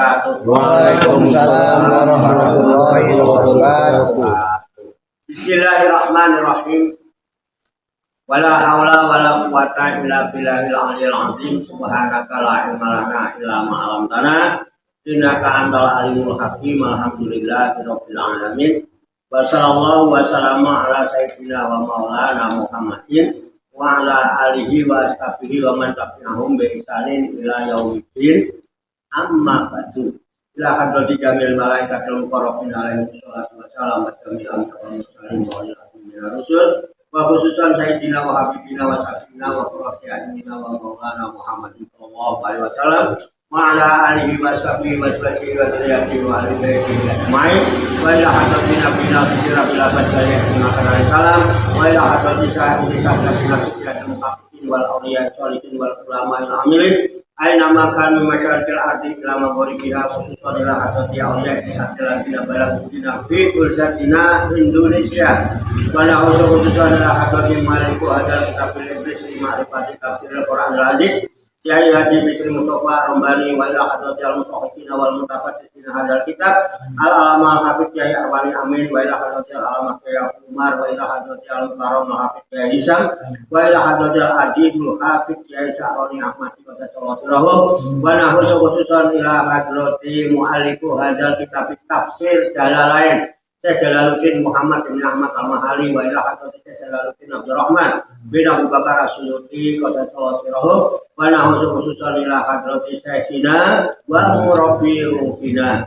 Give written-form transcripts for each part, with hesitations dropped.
wabarakatuh. Waalaikumsalam warahmatullahi wabarakatuh. Bismillahirrahmanirrahim. Wala haula wala quwata illa billahil aliyil azim. Subhanaka la ilma lana illa ma 'allamtana. Innaka antal alimul hakim. Alhamdulillahi rabbil alamin. Wa sallallahu wa sallama ala sayyidina wa maulana Muhammadin wa ala alihi wa ashabihi wa man tabi'ahum bi ihsanin ila yaumiddin. Amma ba'du. Ila hadrati jamil malaikatil muqarrabin alaihi wassalatu wassalam wa jami'an mursalin wa ala rasul wa khususan sayyidina wa habibina wa syafiina wa qurrati a'yunina wa maulana Muhammadin sallallahu alaihi wasallam wa ala alihi wa sahbihi wa sallallahu wa dzurriyyatihi wa ali baitihi ajmain wa ila hadrati nabiyina rabbil alamin wa salam wa ila hadrati sayyidina muhammadin wal awliya sholihin wal ulama al amilin aina makan masyarakat arti ila maghribiha khususan ila hadrati awliya sayyidina balaghdina fi ulzatina Indonesia wa la khususan ila hadrati maliku hadal kitabul iblis ma'rifati tafsir Quran al-Aziz Kiai Haji Bisri Mustafa Rombani wa ila hadrati al-mutawakkilina wal mutafaddisina hadal kitab al-alama hafidh Kiai Arwani Amin wa ila hadrati al-alama Kiai Umar wa ila hadrati al-mukarram hafidh Kiai Hisam wa ila hadrati al-adibul hafidh Kiai Sa'roni Ahmad wa sallallahu wa nahu khususan ila hadrati muallifu hadal kitab tafsir Jalalain Jalaluddin Muhammad bin Ahmad Al-Mahali wa ila hadrati Jalaluddin Abdurrahman bin Abu Bakar As-Suyuti qadasawasirahu wa nahu khususan ila hadrati Syekhina wa murabbi ruhina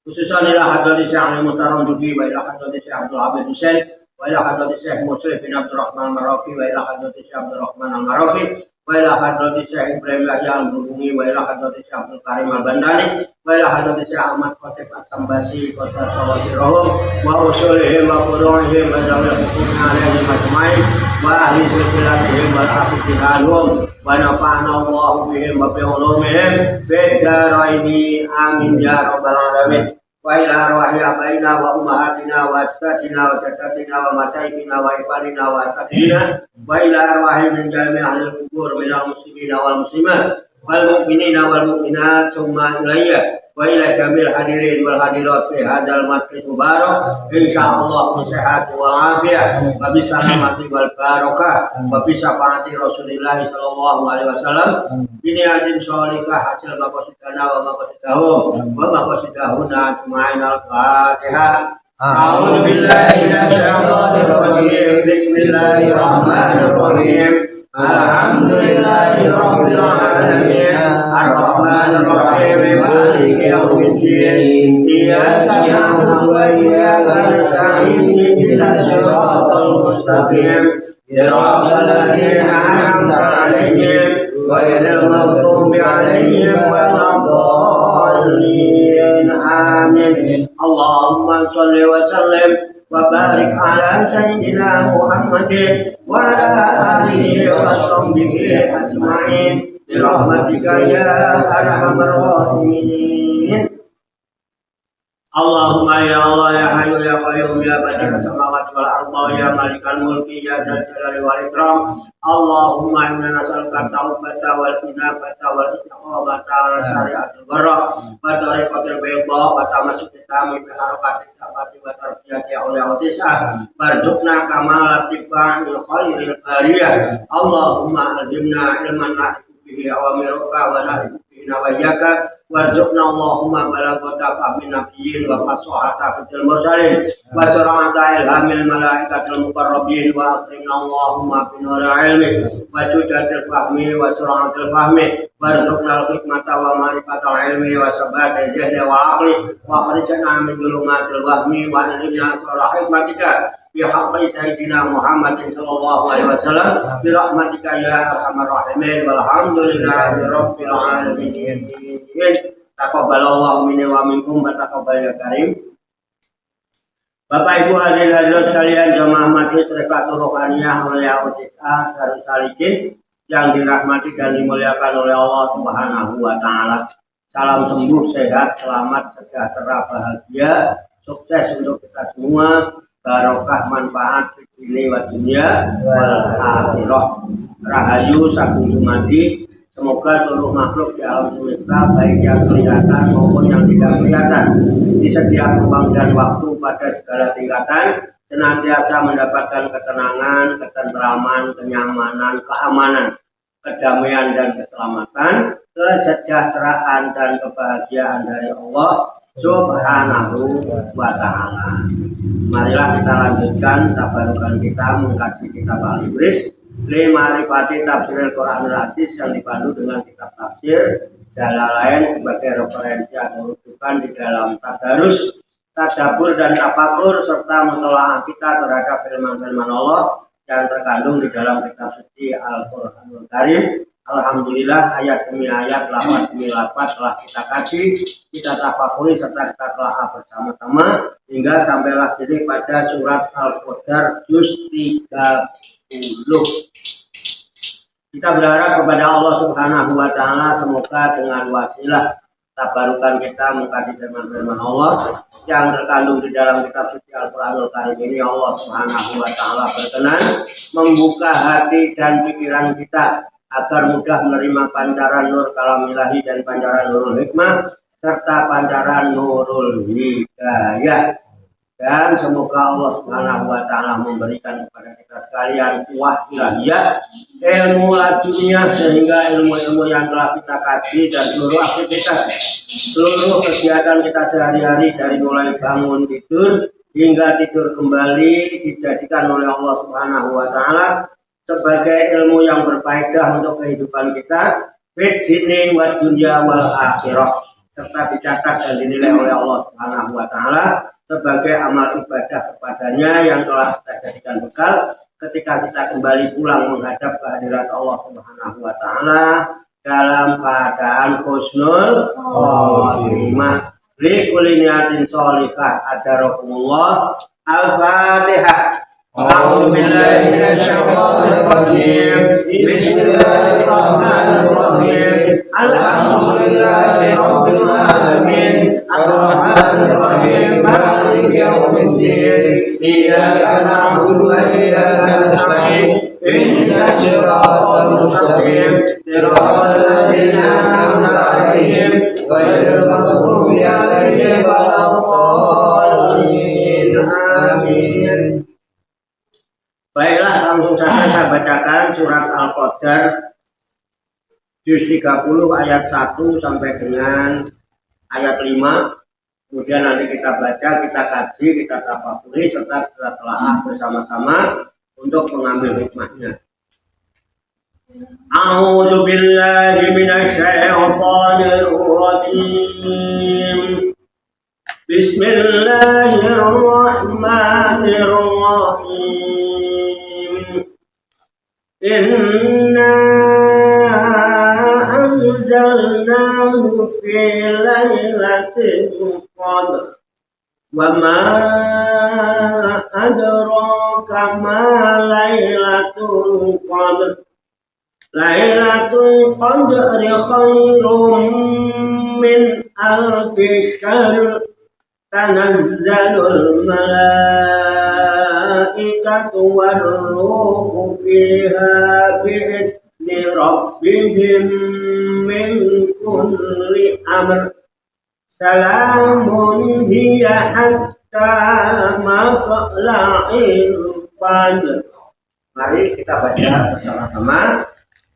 khususan ila hadrati Syekh Al-Muhtaram Dubi wa ila hadrati Syekh Abdul Habib Hussein wa ila hadrati Syekh Muslim bin Abdurrahman Maraki wa ila hadrati Syekh Abdurrahman Al-Maraki wa ila hadrati Syekh Ibrahim Yahya Al-Burumi wa ila hadrati Syekh Abdul Karim Al-Bandani wa ila hadrati Syekh Ahmad Khatib As-Sambasi qadasawasirahu wa usulihim wa furu'ihim wa zawil hukum alaihim ajmain wa ahli silsilatihim wal hafidhin anhum wa nafa'ana Allahu bihim wa bi ulumihim fid dharaini amin ya rabbal alamin wa ila arwahi abaina wa ummahatina wa ajdadina wa jaddatina wa masyaykhina wa ikhwanina wa asatidina wa ila arwahi min jami' ahli kubur minal muslimina wal muslimat wal mu'minina wal mu'minat summa ilayya wa ila jamil hadirin wal hadirat fi hadzal masjid mubarak insyaallah bi sihhati wal afiyah wa bi salamati wal barakah wa bi syafaati Rasulillah sallallahu alaihi wasallam ini ajin sholihah hasil maqasidana wa maqasidahum wa maqasidahuna ajmain al-fatihah. A'udzu billahi minasy syaithanir rajim. Bismillahirrahmanirrahim. Alhamdulillahirabbil alamin. Ar-Rahmanir Rahim. Maliki yaumiddin. Iyyaka na'budu wa iyyaka nasta'in. Ihdinas siratal mustaqim. Siratal ladzina an'amta 'alaihim ghairil maghdubi 'alaihim waladdallin. Amin. Allahumma shalli wa sallim wa barik ala sayyidina Muhammadin wa ala alihi wa sahbihi ajma'in bi rahmatika ya arhamar rahimin. Allahumma ya Allah ya hayyu ya qayyum ya badi'us samawati wal ardi ya malikal mulki ya dzal jalali wal ikram. Allahumma inna nas'aluka taubata wal inabata wal istiqamata wa syari'atul barra wa tariqatul bayda wa tamassuka kami bi harakatil kafati wa tarbiyati awliya tis'ah warzuqna kamalat tibba'il khairil bariyah. Allahumma alzimna ilman na'rifu bihi awamiruka wa na'rifu bihi nawayyaka warzuqna Allahumma balagata fahmin nabiyyin wa fasahata fil mursalin wa sur'ata ilhamil malaikatil muqarrabin wa akrimna Allahumma bi nuril ilmi wa judatil fahmi wa sur'atil fahmi warzuqna al-hikmata wa ma'rifatal ilmi wa sabatil jahli wa aqli wa akhrijna min dhulumatil wahmi wa ahlina surah hikmatika bi haqqi sayyidina Muhammadin sallallahu alaihi wasallam bi rahmatika ya arhamar rahimin walhamdulillahi rabbil alamin. Taqabbalallahu minna wa minkum wa taqabbal ya karim. Bapak Ibu hadirin hadirat sekalian jamaah majelis Rekatul Rohaniyah Auliya Tis'ah Darus Salikin yang dirahmati dan dimuliakan oleh Allah Subhanahu wa taala. Salam sembuh, sehat, selamat, sejahtera, bahagia, sukses untuk kita semua, barokah manfaat di dunia wal akhirah. Rahayu sagung dumadi Semoga seluruh makhluk di alam semesta, baik yang kelihatan maupun yang tidak kelihatan, di setiap ruang dan waktu pada segala tingkatan, senantiasa mendapatkan ketenangan, ketentraman, kenyamanan, keamanan, kedamaian dan keselamatan, kesejahteraan dan kebahagiaan dari Allah Subhanahu wa Ta'ala. Marilah kita lanjutkan tabarukan kita mengkaji kitab Al-Ibris Ma'rifati Tafsiril Quranul Hadis yang dipandu dengan kitab tafsir Jalalain sebagai referensi atau rujukan di dalam tadarus, tadabbur dan tafakur serta mutolaah kita terhadap firman-firman Allah yang terkandung di dalam kitab suci Al-Qur'anul Karim. Alhamdulillah, ayat demi ayat, lafaz demi lafaz telah kita kaji, kita tafakuri serta kita telah bersama-sama hingga sampailah kini pada surat Al-Qadar juz 30. Kita berharap kepada Allah Subhanahu wa Ta'ala semoga dengan wasilah tabarukan kita mengkaji firman-firman Allah yang terkandung di dalam kitab suci Al-Qur'anul Karim ini, Allah Subhanahu wa Ta'ala berkenan membuka hati dan pikiran kita agar mudah menerima pancaran nur kalam ilahi dan pancaran nurul hikmah serta pancaran nurul hidayah. Dan semoga Allah Subhanahu wa Ta'ala memberikan kepada kita sekalian kuah ilahiyah, ilmu dunia, sehingga ilmu-ilmu yang telah kita kaji dan seluruh aktivitas, seluruh kegiatan kita sehari-hari dari mulai bangun tidur hingga tidur kembali dijadikan oleh Allah Subhanahu wa Ta'ala sebagai ilmu yang berfaedah untuk kehidupan kita fid dini wa dunya wal akhirah, serta dicatat dan dinilai oleh Allah Subhanahu wa Ta'ala sebagai amal ibadah kepadanya yang telah kita jadikan bekal ketika kita kembali pulang menghadap kehadirat Allah Subhanahu wa Ta'ala dalam keadaan husnul khotimah li kulli niyatin sholihah ajarakumullah. Al-Fatihah. A'udzu billahi minasyaitonir rajim. Bismillahirrahmanirrahim. Alhamdulillahi rabbil alamin. Ar-Rahmanir Rahim. Maliki yaumiddin. Iyyaka na'budu wa iyyaka nasta'in. Ihdinas siratal mustaqim. Siratal ladzina an'amta 'alaihim ghairil maghdubi 'alaihim waladdallin. Amin. Baiklah, langsung saja saya bacakan surat Al-Qadar juz 30 ayat 1 sampai dengan ayat 5. Kemudian nanti kita baca, kita kaji, kita tafakuri serta kita telaah bersama-sama untuk mengambil hikmahnya. A'udzu billahi minasyaitonir rajim. Bismillahirrahmanirrahim. Inna anzalnahu fi lailatul qadr wa ma adraka ma lailatul qadr. Lailatul qadri khairum min alfi syahr. Tanazzalul malaikatu war-ruhu fiha bi'izni rabbihim min kulli amr. Salamun hiya hatta matla'il fajr. Mari kita baca bersama-sama.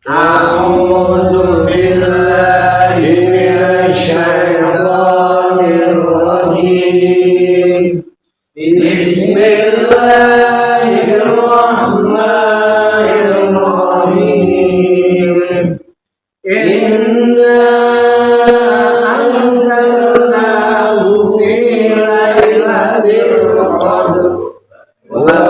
A'udzu billahi minasyaitonir rajim. Bismillahirrahmanirrahim. Inna anzalnahu fi lailatul qadr wa ma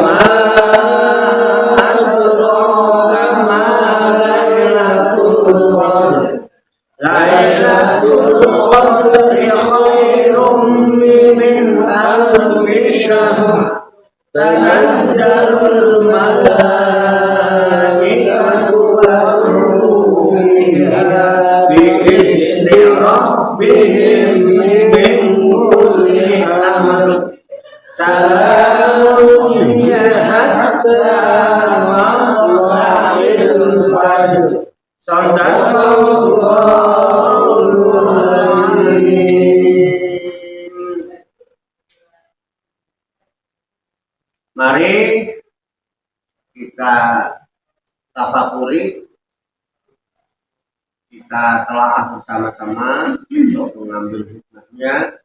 Lailatul Qadri khairum min alfi syahr. Tanazzalul malaikatu war-ruhu fiha bi'izni rabbihim min kulli amr. Salamun hiya hatta matla'il fajr. Sadaqallahu Mari kita tafakuri, kita telah bersama-sama untuk mengambil hikmahnya,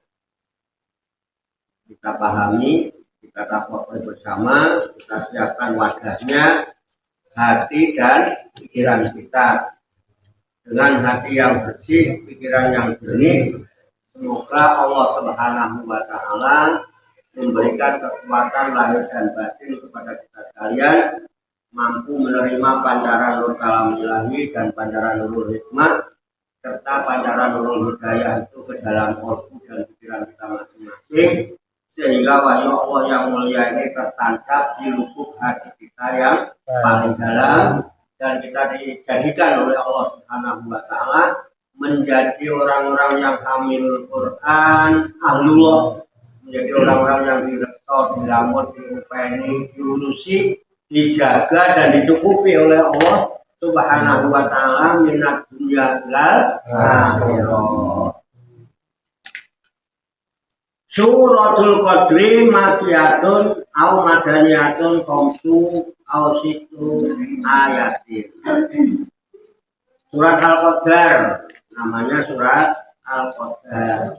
kita pahami, kita tafakuri bersama, kita siapkan wadahnya, hati dan pikiran kita. Dengan hati yang bersih, pikiran yang jernih, semoga Allah Subhanahu wa Ta'ala memberikan kekuatan lahir dan batin kepada kita sekalian, mampu menerima pancaran nur kalam ilahi dan pancaran nurul hikmah serta pancaran nurul hidayah itu ke dalam kolbu dan pikiran kita masing-masing, sehingga wahyu Allah yang mulia ini tertancap di lubuk hati kita yang paling dalam, dan kita dijadikan oleh Allah Subhanahu wa Ta'ala menjadi orang-orang yang hamilul Quran, ahlullah, menjadi orang-orang yang direktor, dilamut, diupeni, diurusi, dijaga dan dicukupi oleh Allah Subhanahu wa Ta'ala minat dunia ilal akhirah. Suratul Qadri makiyatun au madaniyatun khamsu au situ ayatin. Surat Al-Qadar namanya surat Al-Qadar.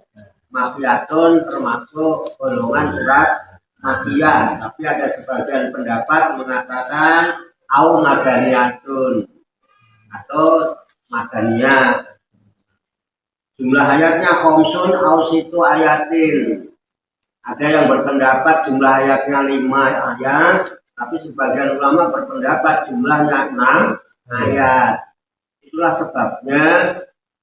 Makiyatun termasuk golongan surat makiyah, tapi ada sebagian pendapat mengatakan au madaniyatun atau madaniyah. Jumlah ayatnya khamsun au situ ayatin. Ada yang berpendapat jumlah ayatnya 5 ayat, tapi sebagian ulama berpendapat jumlahnya 6 ayat. Itulah sebabnya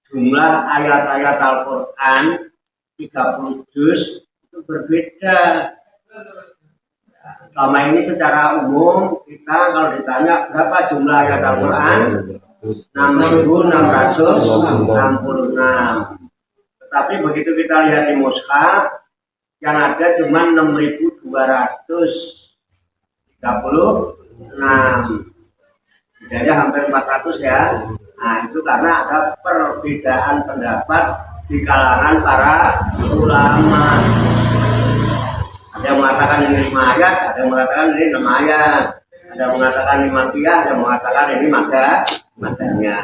jumlah ayat-ayat Al-Quran 30 juz itu berbeda. Selama ini secara umum kita kalau ditanya berapa jumlah ayat Al-Quran, 6.666. Tetapi begitu kita lihat di mushaf, yang ada cuma 6.236. Bedanya hampir 400 ya. Nah itu karena ada perbedaan pendapat di kalangan para ulama. Ada yang mengatakan ini 5 ayat, ada yang mengatakan ini 6 ayat, ada yang mengatakan ini makiyah, ada yang mengatakan ini madanya.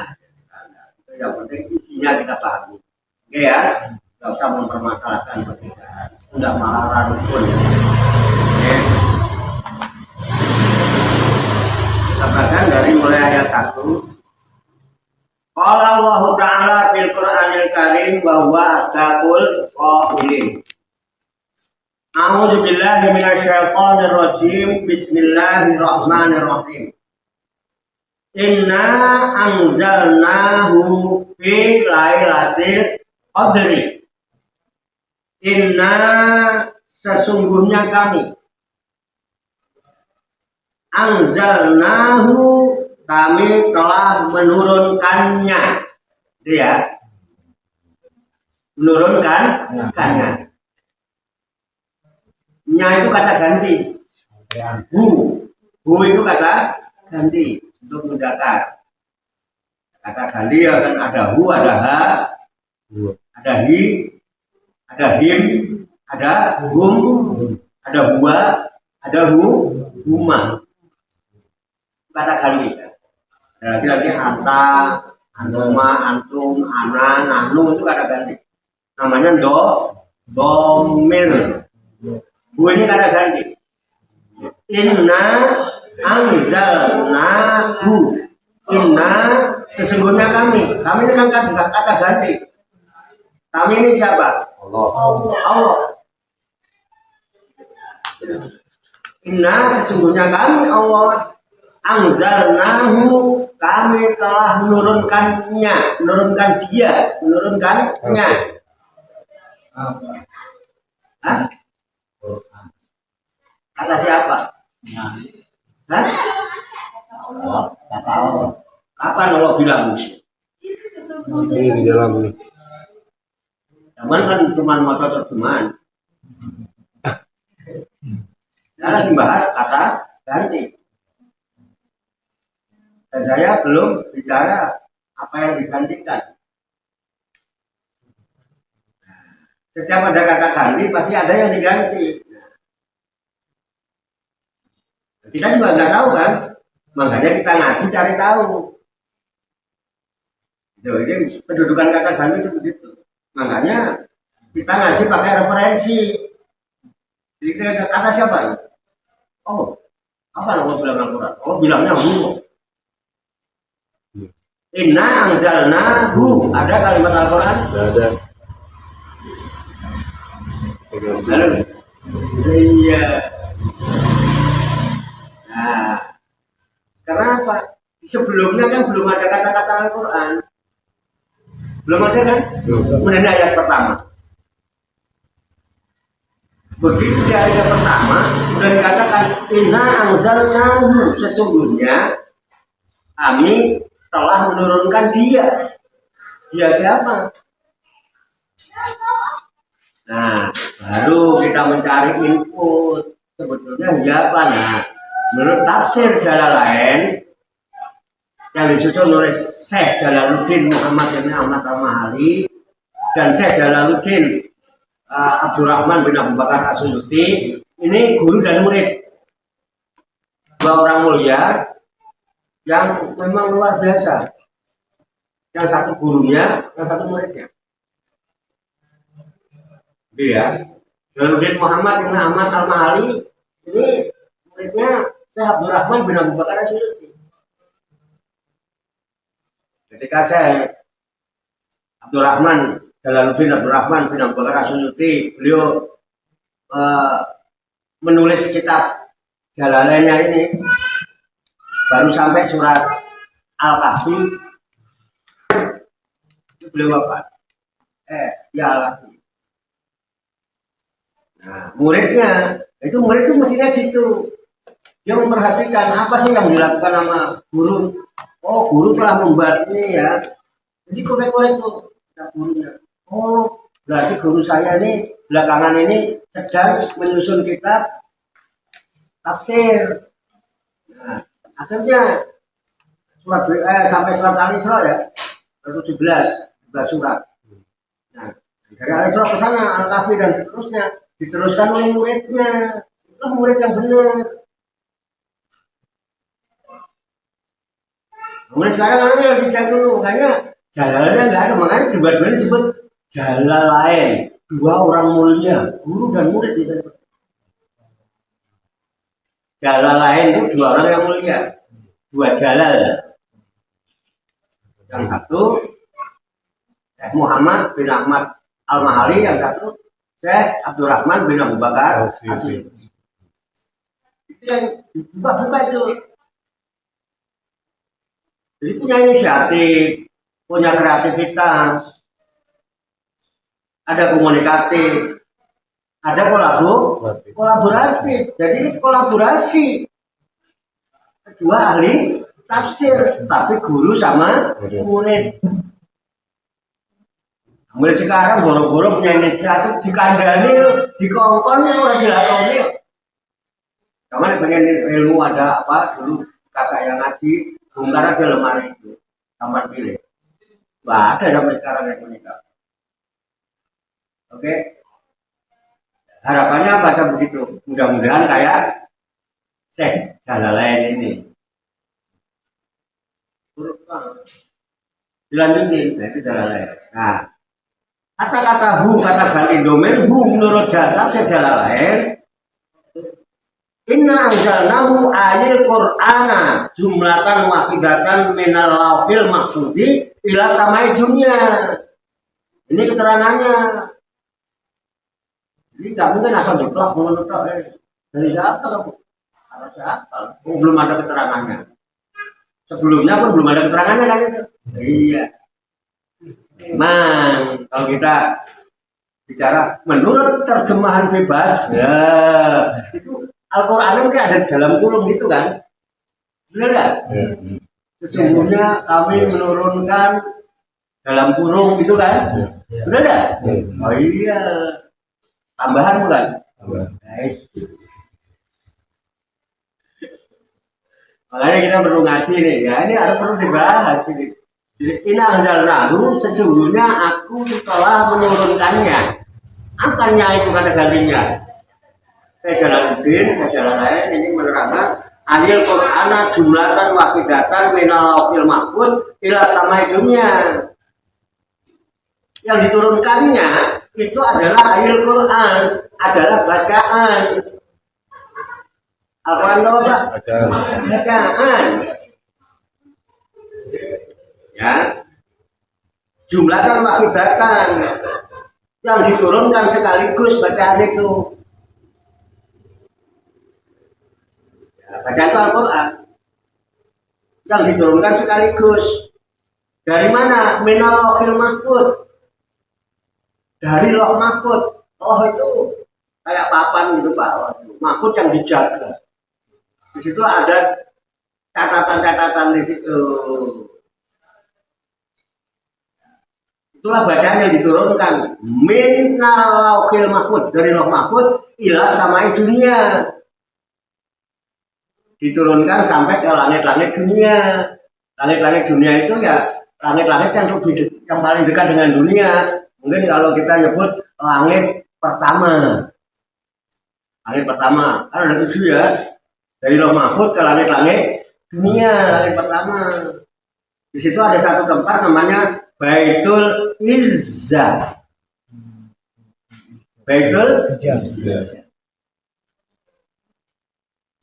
Itu yang penting isinya kita pahami. Oke ya, nggak usah mempermasalahkan perbedaan. Tidak marah rukun. Oke. Kita baca dari mulai ayat 1. Qala Allah Ta'ala fil Qur'anil Karim bahwa asdaqul qailin. A'udzu billahi minasyaitonir rajim. Bismillahirrahmanirrahim. Inna anzalnahu fi lailatul qadri. Inna sesungguhnya kami anzalnahu kami telah menurunkannya. Dia menurunkannya. Nya itu kata ganti. Hu itu kata ganti untuk mudzakkar. Kata ganti ya kan ada hu, ada ha, ada hi, ada him, ada hum, ada huwa, ada huma. Kata ganti. Ada lagi anta, antuma, antum, ana, nahnu itu kata ganti. Namanya domir. Bu ini kata ganti. Inna anzalnahu. Inna sesungguhnya kami. Kami ini kan kata ganti. Kami ini siapa? Allah. Inna sesungguhnya kami Allah. Anzalnahu kami telah menurunkannya, menurunkannya. Hah? Kata siapa? Hah? Kata Allah. Kapan Allah bilang? Ini di dalam ini. Zaman kan cuma motor terjemahan. Sekarang dibahas kata ganti. Dan saya belum bicara apa yang digantikan. Setiap ada kata ganti pasti ada yang diganti. Kita juga nggak tahu kan, makanya kita ngaji cari tahu. Jadi pendudukan kata ganti itu begitu. Makanya kita ngaji pakai referensi. Jadi kata siapa? Oh, apa Allah bilang Al-Quran? Oh, bilangnya hu. Inna anzalna hu. Ada kalimat Al-Quran? Ada. Lalu, iya. Nah, kenapa? Sebelumnya kan belum ada kata-kata Al-Quran. Belum ada kan? Kemudian ayat pertama. Begitu di ayat pertama, sudah dikatakan inna anzalnahu, sesungguhnya kami telah menurunkan dia. Dia siapa? Nah, baru kita mencari input. Sebetulnya siapa? Nah, menurut tafsir Jalalain yang disusun oleh Syekh Jalaluddin Muhammad bin Ahmad Al-Mahali dan Syekh Jalaluddin Abdurrahman bin Abu Bakar As-Suyuti, ini guru dan murid, dua orang mulia yang memang luar biasa. Yang satu gurunya, yang satu muridnya. Dia Jalaluddin Muhammad bin Ahmad Al-Mahali, ini muridnya Syekh Abdurrahman bin Abu Bakar As-Suyuti. Ketika saya Jalaluddin Abdurrahman bin Abu Bakar As-Suyuti, beliau menulis kitab Jalalainnya ini, baru sampai surat Al-Kahfi, beliau wafat. Ya Al-Kahfi. Nah, murid itu mestinya gitu. Dia memperhatikan apa sih yang dilakukan sama guru. Oh, guru telah membuat ini ya. Jadi korek-korek tuh gurunya. Oh, berarti guru saya ini belakangan ini sedang menyusun kitab tafsir. Nah, akhirnya sampai surat Al-Isra ya, 17 surat. Nah, dari Al-Isra ke sana Al-Kahfi dan seterusnya diteruskan oleh muridnya. Itu murid yang benar. Kemudian sekarang ambil dicek dulu, makanya jalannya nggak ada, makanya dua-duanya disebut Jalalain, dua orang mulia, guru dan murid itu. Jalalain itu dua orang yang mulia, dua jalal. Yang satu Syekh Muhammad bin Ahmad Al-Mahali, yang satu Syekh Abdurrahman bin Abu Bakar As-Suyuti. Itu yang buka-buka itu. Jadi punya inisiatif, punya kreativitas, ada komunikatif, ada kolaboratif. Jadi ini kolaborasi. Kedua ahli tafsir, tapi guru sama murid. Murid sekarang boro-boro punya inisiatif, dikandani, dikongkon, orang silaturahmi. Kamu pengen ilmu ada apa dulu bekas saya ngaji. Bongkar aja lemari itu, taman pilih. Nggak ada sampai sekarang yang menikah. Oke, harapannya bahasa begitu. Mudah-mudahan kayak Syekh Jalalain ini. Dilanjutin, nah itu Jalalain. Nah, kata-kata hu, kata ganti domain hu menurut Syekh Jalalain. Inna anzalnahu ayil Qur'ana jumlatan wahidatan minal lafil maksudi ila samai dunia. Ini keterangannya. Jadi nggak mungkin asal jeplak menurut dari siapa kamu? Harus siapa? Oh, belum ada keterangannya. Sebelumnya pun belum ada keterangannya kan itu. Iya. Memang kalau kita bicara menurut terjemahan bebas, ya itu Al-Quran mungkin ada dalam kurung gitu kan? Benar nggak? Sesungguhnya kami menurunkan dalam kurung gitu kan? Benar nggak? Oh iya. Tambahan bukan? Baik. Makanya kita perlu ngaji nih. Ya ini harus perlu dibahas. Jadi inna anzalnahu, sesungguhnya aku telah menurunkannya. Apanya itu kata gantinya? Saya Jalaluddin, saya Jalalain ini menerangkan Anil Qur'ana jumlatan wahidatan minal lauhil mahfuz ila samai dunia. Yang diturunkannya itu adalah ayat Quran, adalah bacaan. Al-Quran itu apa? Bacaan. Ya. Jumlatan wahidatan. Yang diturunkan sekaligus bacaan itu. Bacaan itu Al-Quran yang diturunkan sekaligus. Dari mana? Minal lauhil mahfuz. Dari loh mahfuz. Oh itu kayak papan gitu Pak. Mahfuz yang dijaga. Di situ ada catatan-catatan di situ. Itulah bacaan yang diturunkan. Minal lauhil mahfuz, dari loh mahfuz ila samai dunia. Diturunkan sampai ke langit-langit dunia. Langit-langit dunia itu ya langit-langit yang paling dekat dengan dunia. Mungkin kalau kita nyebut langit pertama. Langit pertama, kan ada 7 ya. Dari Lauh Mahfuz ke langit-langit dunia, langit pertama. Di situ ada satu tempat namanya Baitul Izzah. Baitul Izzah.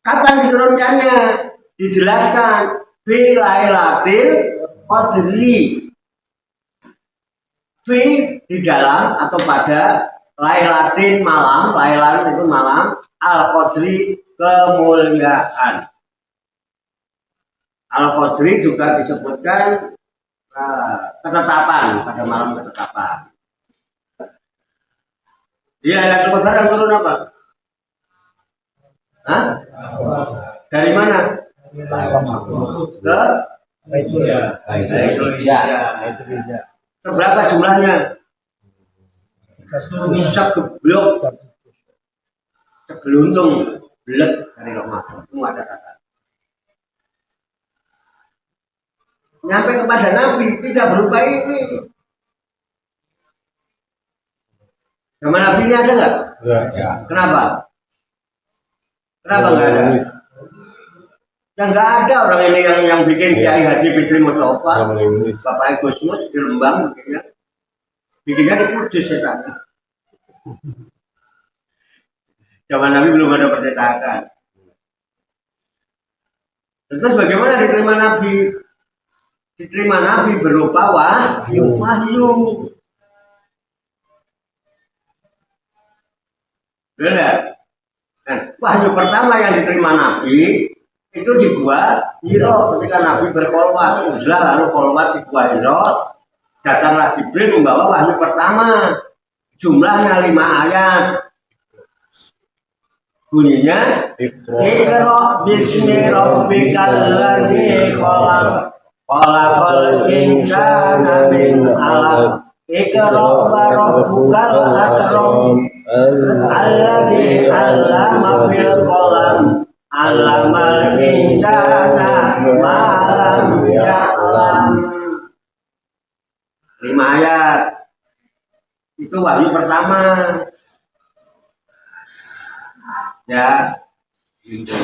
Kapan diturunkannya? Dijelaskan fi lailatul qadri. Fi di dalam atau pada lailatin malam, lailan itu malam, al-qadri kemuliaan. Al-qadri juga disebutkan ketetapan, pada malam ketetapan. Di Lailatul Qadar yang turun apa? Hah? Dari mana? Ke Baitul Izzah. Seberapa jumlahnya? Segeblok, segeluntung, blek dari rumah. Semua ada kata. Nyampe kepada Nabi tidak berupa ini. Zaman Nabi ini ada nggak? Ya. Kenapa? Kenapa nggak ada? Yang nggak ada orang ini yang bikin Kiai Haji Fitri Mustafa, Bapak Gusmus di Lembang bikinnya di Kudus ya kan. Zaman Nabi belum ada percetakan. Terus bagaimana diterima Nabi? Diterima Nabi berupa wahyu. Benar. Nah, wahyu pertama yang diterima Nabi itu di Gua Hiro ketika Nabi berkolwat, uzlah lalu kolwat di Gua Hiro, datanglah Jibril membawa wahyu pertama, jumlahnya 5 ayat, bunyinya Iqra bismi rabbikal ladzi khalaq khalaqal insana min 'alaq Iqra wa rabbukal akram alladzi 'allama bil qalam Alamal insana malam ya'lam. 5 ayat. Itu wahyu pertama. Ya. Itu.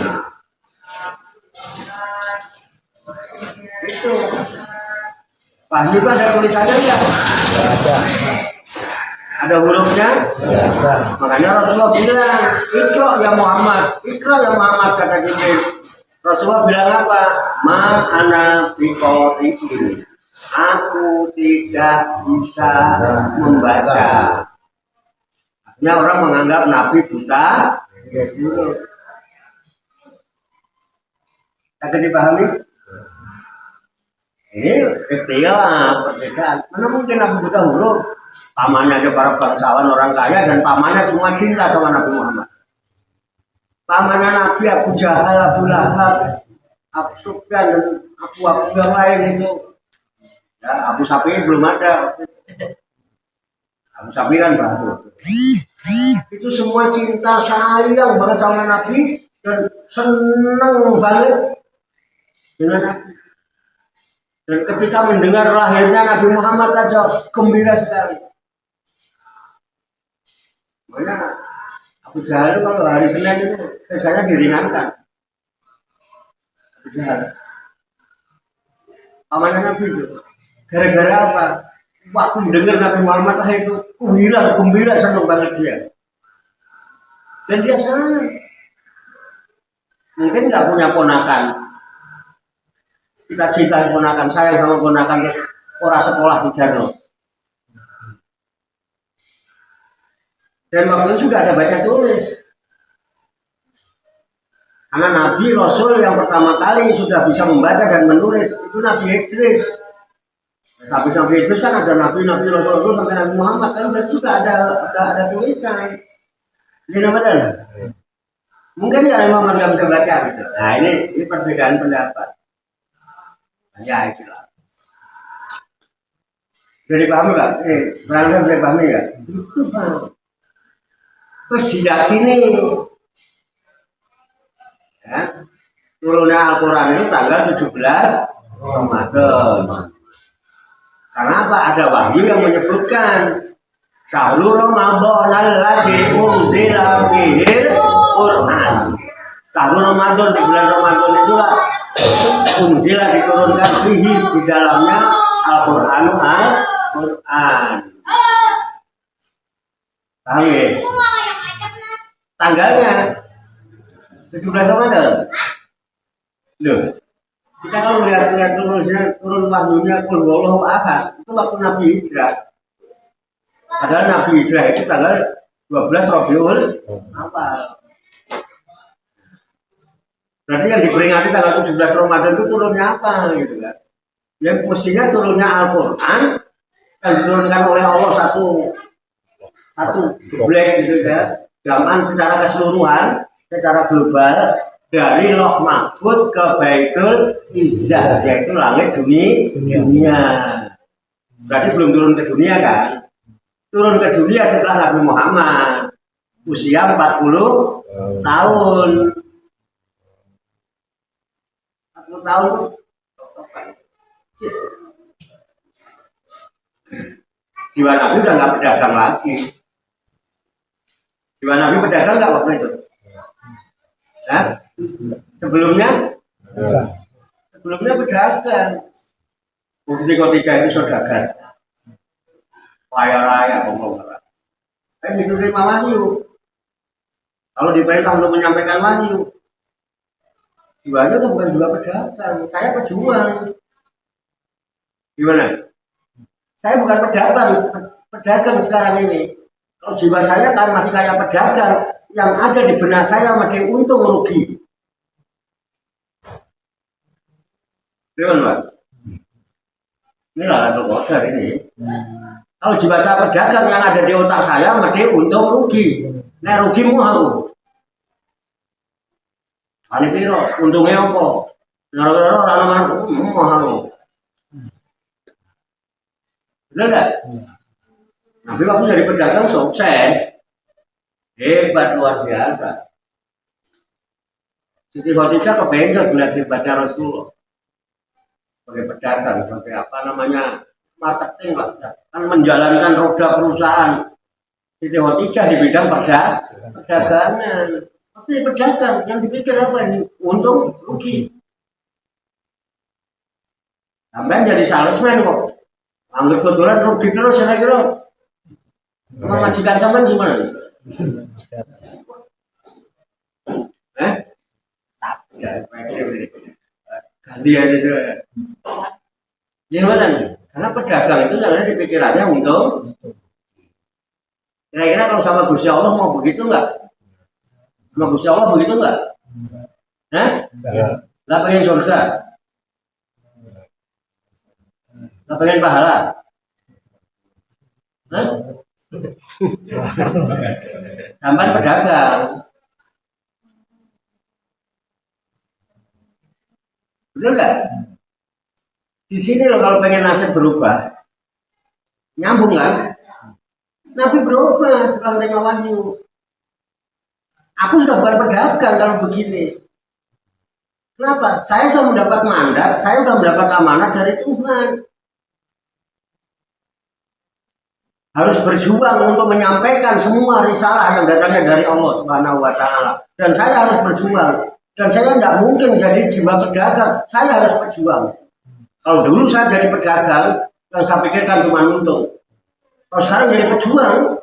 Wahyu itu ada tulisannya enggak? Ada. Ada hurufnya? Ya. Makanya Rasulullah bilang, Iqra ya Muhammad, Iqra ya Muhammad, kata Jibril. Rasulullah bilang apa? Ma ana biqari'in. Aku tidak bisa membaca. Artinya orang menganggap Nabi buta. Tak dipahami? Ini istilah perbedaan. Mana mungkin Nabi buta huruf? Pamannya aja para bangsawan orang kaya dan pamannya semua cinta sama Nabi Muhammad. Pamannya Nabi Abu Jahal, Abu Lahab, Abu Sufyan dan Abu yang lain itu. Ya, Abu Sapi belum ada. Abu Sapi kan baru. Itu semua cinta sayang banget sama Nabi dan senang banget dengan Nabi. Dan ketika mendengar lahirnya Nabi Muhammad saja gembira sekali. Makanya Abu Jahal kalau hari Senin itu sejanya diringankan. Ya. Pamannya Nabi itu. Gara-gara apa? Waktu mendengar Nabi Muhammad lah itu gembira, senang banget dia. Dan dia senang. Mungkin nggak punya ponakan. Kita cinta ponakan, saya sama ponakan orang sekolah di Jarno. Dan waktu itu sudah ada baca tulis. Karena Nabi Rasul yang pertama kali sudah bisa membaca dan menulis itu Nabi Idris. Tapi Nabi Idris kan ada Nabi Rasul sampai Nabi Muhammad kan berarti juga ada tulisan. Jadi namanya mungkin Nabi Muhammad nggak bisa baca gitu. Nah ini perbedaan pendapat. Ya itulah. Jadi paham nggak? Berangkat bisa paham ya? Terus diyakini ya, turunnya Al-Quran itu tanggal 17 Ramadan. Karena apa? Ada wahyu yang menyebutkan Syahrul Ramadan alladzi unzila fihil Quran. Syahrul Ramadan di bulan Ramadan itulah unzila diturunkan fihi di dalamnya Al-Quran. Paham ya? Tanggalnya 17 Ramadan. Loh, kita kalau melihat turun wahyunya Qul huwallahu ahad, itu waktu Nabi Hijrah. Padahal Nabi Hijrah itu tanggal 12 Rabiul Awal. Berarti yang diperingati tanggal 17 Ramadan itu turunnya apa gitu kan? Yang mestinya turunnya Al-Quran yang diturunkan oleh Allah satu black gitu ya. Zaman secara keseluruhan, secara global dari Loh Mahfud ke Baitul Izzah, yaitu langit dunia. Berarti belum turun ke dunia kan? Turun ke dunia setelah Nabi Muhammad usia 40 tahun. 40 tahun. Jiwa Nabi udah nggak berdagang lagi. Jiwa Nabi berdagang nggak waktu itu? Nah, sebelumnya berdagang. Bukti ketiga itu saudagar. Raya ngomong. Itu terima wahyu. Kalau diperintah untuk menyampaikan wahyu, jiwanya itu bukan jiwa pedagang. Saya pejuang. Gimana? Saya bukan pedagang sekarang ini. Kalau jiwa saya kan masih kayak pedagang, yang ada di benak saya masih untung rugi. Gimana, Pak? Inilah satu kodar ini. Kalau jiwa saya pedagang, yang ada di otak saya masih untung rugi. Nah, rugi mau. Ani piro, untungnya apa? Nara-nara orang mau. Betul nggak? Tapi waktu jadi pedagang sukses, hebat luar biasa. Siti Khadijah kepengen melihat ibadah Rasulullah sebagai pedagang, sebagai apa namanya marketing lah, kan menjalankan roda perusahaan. Siti Khadijah di bidang perdagangan. Tapi pedagang yang dipikir apa ini? Untung rugi. Sampai jadi salesman kok. Anggap sodoran rugi terus saya kira. Majikan sampean gimana? Ganti aja juga. Gimana nih? Karena pedagang itu jangan dipikirannya untung. Kira-kira kalau sama Gusti Allah mau begitu enggak? Sama Gusti Allah begitu enggak? Nggak pengen surga? Nggak pengen pahala? Sampai pedagang. Betul nggak? Di sini loh kalau pengen nasib berubah, nyambung kan? Nabi berubah setelah terima wahyu. Aku sudah bukan pedagang kalau begini. Kenapa? Saya sudah mendapat mandat, saya sudah mendapat amanat dari Tuhan. Harus berjuang untuk menyampaikan semua risalah yang datangnya dari Allah Subhanahu wa Ta'ala. Dan saya harus berjuang. Dan saya tidak mungkin jadi jiwa pedagang, saya harus berjuang. Kalau dulu saya jadi pedagang, yang saya pikirkan cuma untung. Kalau sekarang jadi pejuang,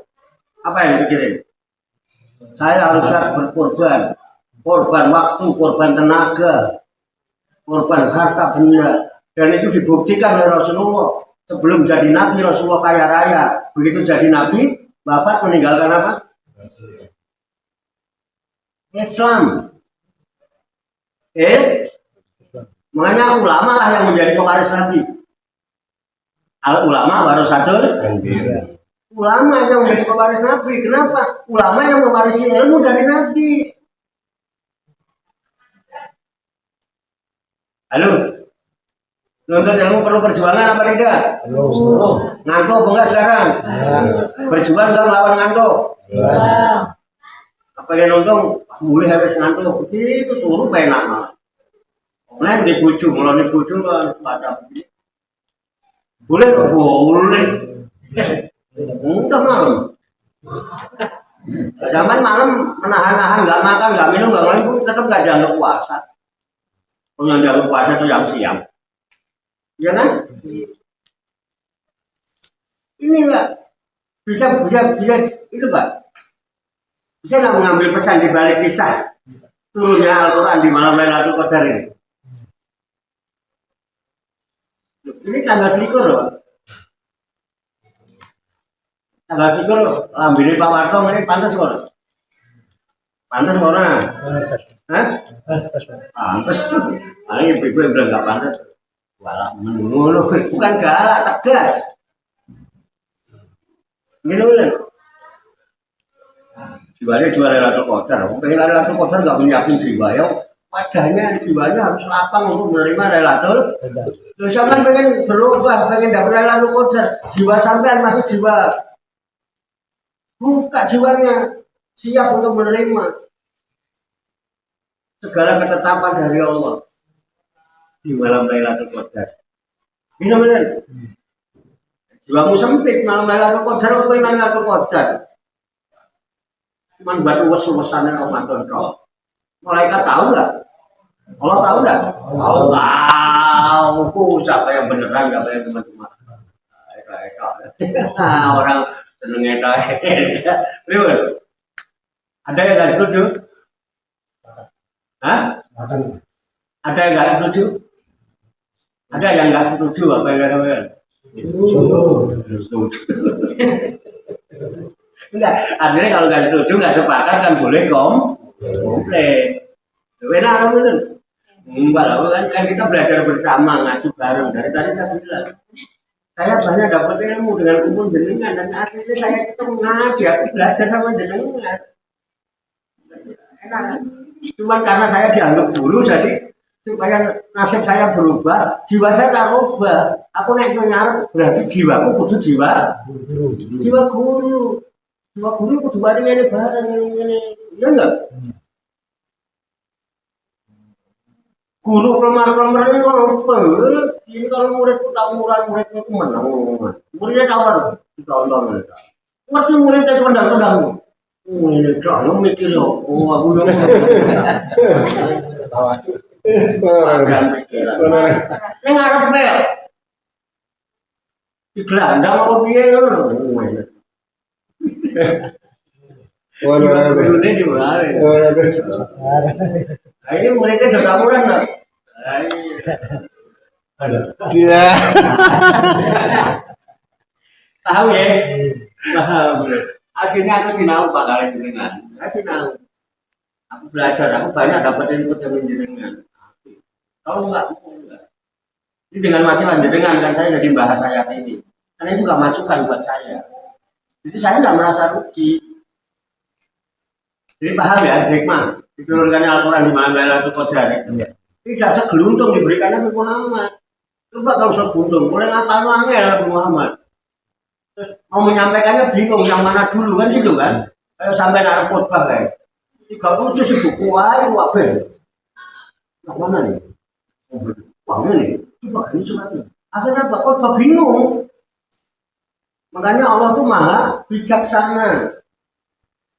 apa yang dipikirin? Saya harus berkorban, korban waktu, korban tenaga, korban harta benda. Dan itu dibuktikan oleh Rasulullah. Sebelum jadi Nabi, Rasulullah kaya raya. Begitu jadi Nabi, Bapak meninggalkan apa? Islam. Makanya ulama lah yang menjadi pewaris Nabi. Al ulama warasatul anbiya. Ulama yang menjadi pewaris Nabi. Kenapa? Ulama yang mewarisi ilmu dari Nabi. Halo. Nuntut ilmu perlu perjuangan apa tidak? Ngantuk apa enggak sekarang? Berjuang enggak melawan ngantuk? Apa yang nonton mulai habis ngantuk itu suruh penak malah. Nah di bucu, mulai di bucu baca. Boleh. Udah malam. Zaman malam menahan-nahan, nggak makan, nggak minum, nggak ngelain pun tetap nggak dianggap puasa. Yang dianggap puasa itu yang siang. Ya kan? Ini Pak, bisa itu Pak. Bisa nggak mengambil pesan di balik kisah turunnya Al-Quran di malam Lailatul Qadar ini? Ini tanggal selikur loh. Tanggal selikur ambil Pak Warto ini pantas kok. Pantas kok nah. Hah? Pantas. Ini ibu yang bilang nggak pantas. Walah menunggu bukan galak, tegas. Gini kan? Jiwanya juara Lailatul Qadar. Pengen Lailatul Qadar nggak menyiapin jiwa ya. Wadahnya jiwanya harus lapang untuk menerima Lailatul. Terus sampai pengen berubah, pengen dapat Lailatul Qadar. Jiwa sampean masih jiwa. Buka jiwanya, siap untuk menerima segala ketetapan dari Allah di malam Lailatul Qadar. Ini namanya jiwamu sempit malam Lailatul Qadar apa yang Lailatul Qadar? Cuman buat uwas-uwasannya Ramadan kok. Malaikat tahu nggak? Allah tahu nggak? Tahu. Siapa yang beneran, siapa yang cuma-cuma. Orang senengnya tahu. Ada yang nggak setuju? Hah? Ada yang nggak setuju? Ada yang nggak setuju apa yang nggak setuju? Enggak, artinya kalau nggak setuju nggak sepakat kan boleh komplain. Benar benar. Enggak lah, kan kita belajar bersama ngaji bareng. Dari tadi saya bilang, saya banyak dapat ilmu dengan umum jenengan dan akhirnya saya ketemu ngaji, aku belajar sama jenengan. Enak. Cuman karena saya dianggap guru, jadi supaya nasib saya berubah, jiwa saya tak berubah. Aku naik ngarep berarti jiwaku kudu jiwa guru. Jiwa guru kudu bareng ini bareng ini. Iya enggak? Guru pelamar-pelamar ini kalau muridku tak muridku menang. Muridnya kawan ditonton. Ngerti muridnya tendang-tendang. Ini jangan mikir loh. Aku dong. Ini ngarep bel. Di gelandang apa piye ngono. Gurune di mana? Ini muridnya udah kamuran lah. Tidak. Tahu ya? Paham. Akhirnya aku sinau Pak kali jenengan. Aku sinau. Aku belajar, aku banyak dapat input dari jenengan. Kalau enggak. Ini dengan masukan jenengan kan saya jadi bahas ayat ini. Karena itu enggak masukan buat saya. Jadi saya enggak merasa rugi. Jadi paham ya hikmah diturunkannya Al-Quran di malam Lailatul Qadar. Tidak segeluntung diberikan Nabi Muhammad. Coba kalau segeluntung, mulai ngapal angel Nabi Muhammad. Terus mau menyampaikannya bingung yang mana dulu kan gitu kan? Kayak sampai naruh khotbah kayak 37 buku wabel. Yang mana nih? Wah ini, coba ini suratnya. Akhirnya Pak khotbah bingung. Makanya Allah tuh maha bijaksana,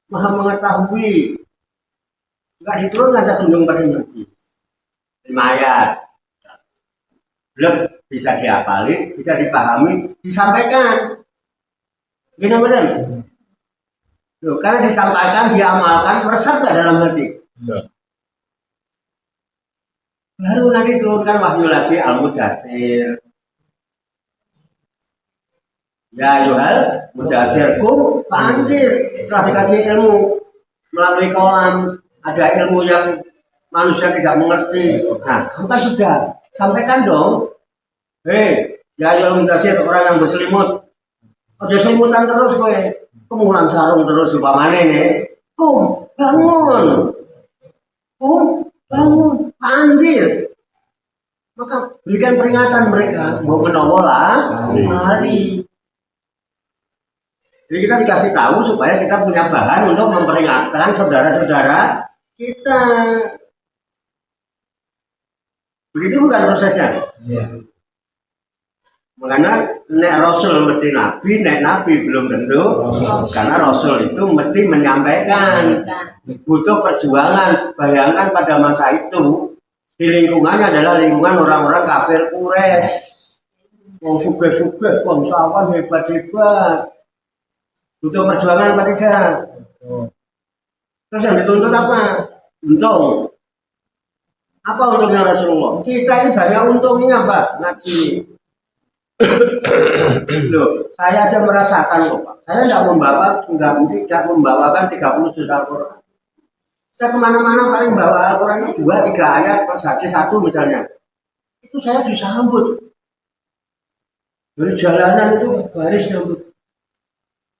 maha mengetahui Enggak diturunkan satu gunung pada Nabi. 5 ayat. Belum bisa dihafali, bisa dipahami, disampaikan. Gini benar. Loh, karena disampaikan, diamalkan, meresap nggak dalam hati. Baru nanti turunkan wahyu lagi Al-Mudatsir. Ya Yuhal, Mudatsirkum pandir. Setelah dikaji ilmu melalui kolam, ada ilmu yang manusia tidak mengerti. Nah, kamu kan sudah sampaikan dong. Hei, ya Yuhal Mudatsir, orang yang berselimut. Udah selimutan terus kowe. Kemulan sarung terus upamane nih. Kum, bangun. Kum, bangun, pandir. Maka berikan peringatan mereka mau menawa hari. Jadi kita dikasih tahu supaya kita punya bahan untuk memperingatkan saudara-saudara kita. Begitu bukan prosesnya? Ya. Makanya nek Rasul mesti Nabi, nek Nabi belum tentu. Karena Rasul itu mesti menyampaikan. Butuh perjuangan. Bayangkan pada masa itu di lingkungannya adalah lingkungan orang-orang kafir Quraisy. Wong sugih-sugih, bangsawan hebat-hebat. Butuh perjuangan apa tidak? Terus yang dituntut apa? Untung. Apa untungnya Rasulullah? Kita ini banyak untungnya, Pak. Ngaji. Loh, saya aja merasakan loh, Pak. Saya tidak membawakan 30 juta Al-Quran. Saya kemana-mana paling bawa Al-Quran itu 2-3 ayat per hadis 1 misalnya. Itu saya disambut. Dari jalanan itu baris nyambut.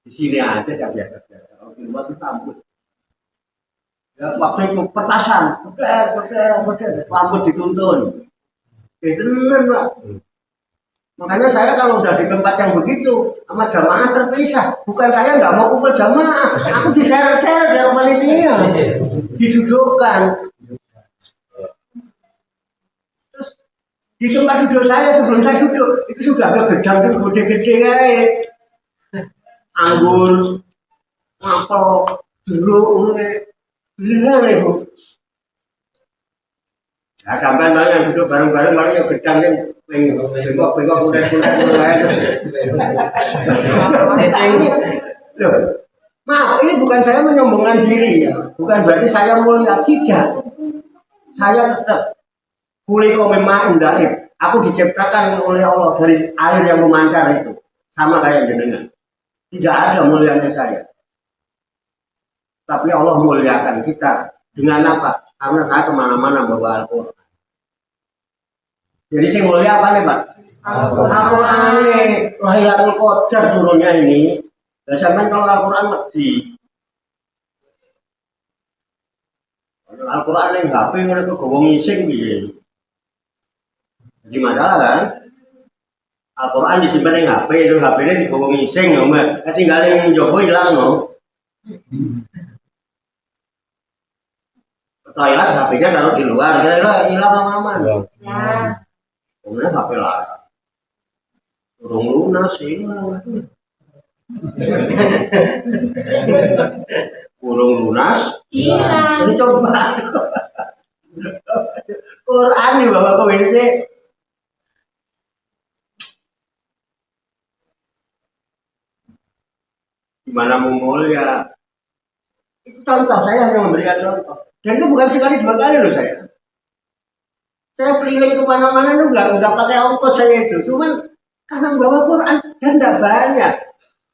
Di sini aja saya biasa-biasa. Kalau di luar itu sambut. Ya, waktu itu petasan, petir, sambut dituntun. Itu benar, Pak. Makanya saya kalau udah di tempat yang begitu sama jamaah terpisah, bukan saya nggak mau kumpul jamaah, aku diseret-seret dari panitia, didudukkan. Terus di tempat duduk saya sebelum saya duduk itu sudah ada gedang yang gede-gede kayak anggur, apel, jeruk, beneran ibu. Nah, sampai yang duduk bareng-bareng malah yang gedang yang bengkok-bengkok mulai ceceng. Loh, maaf, ini bukan saya menyombongkan diri ya, bukan berarti saya mulia, tidak. Saya tetap kuliko memang indaib. Aku diciptakan oleh Allah dari air yang memancar itu, sama kayak jenengan. Tidak ada mulianya saya, tapi Allah muliakan kita dengan apa? Karena saya kemana-mana bawa Al-Quran. Jadi saya mulia apa nih Pak? Al-Quran nih, Lailatul Qadar turunnya ini. Dan sampai kalau Al-Quran mesti Al-Quran yang HP mereka gowong ngising gitu. Jadi masalah kan? Al-Quran disimpan yang HP, itu HP-nya digowong ngising, nggak tinggal yang Joko hilang no. Toilet HP-nya taruh di luar, kira-kira hilang aman. Ya. Kemudian HP lah. Urung lunas hilang. Urung lunas hilang. Coba. Quran nih bawa ke WC. Gimana mau mulia? Itu contoh, saya hanya memberikan contoh. Dan itu bukan sekali 2 kali loh saya. Saya keliling kemana-mana itu nggak pakai ongkos saya itu. Cuman karena membawa Quran dan tidak banyak.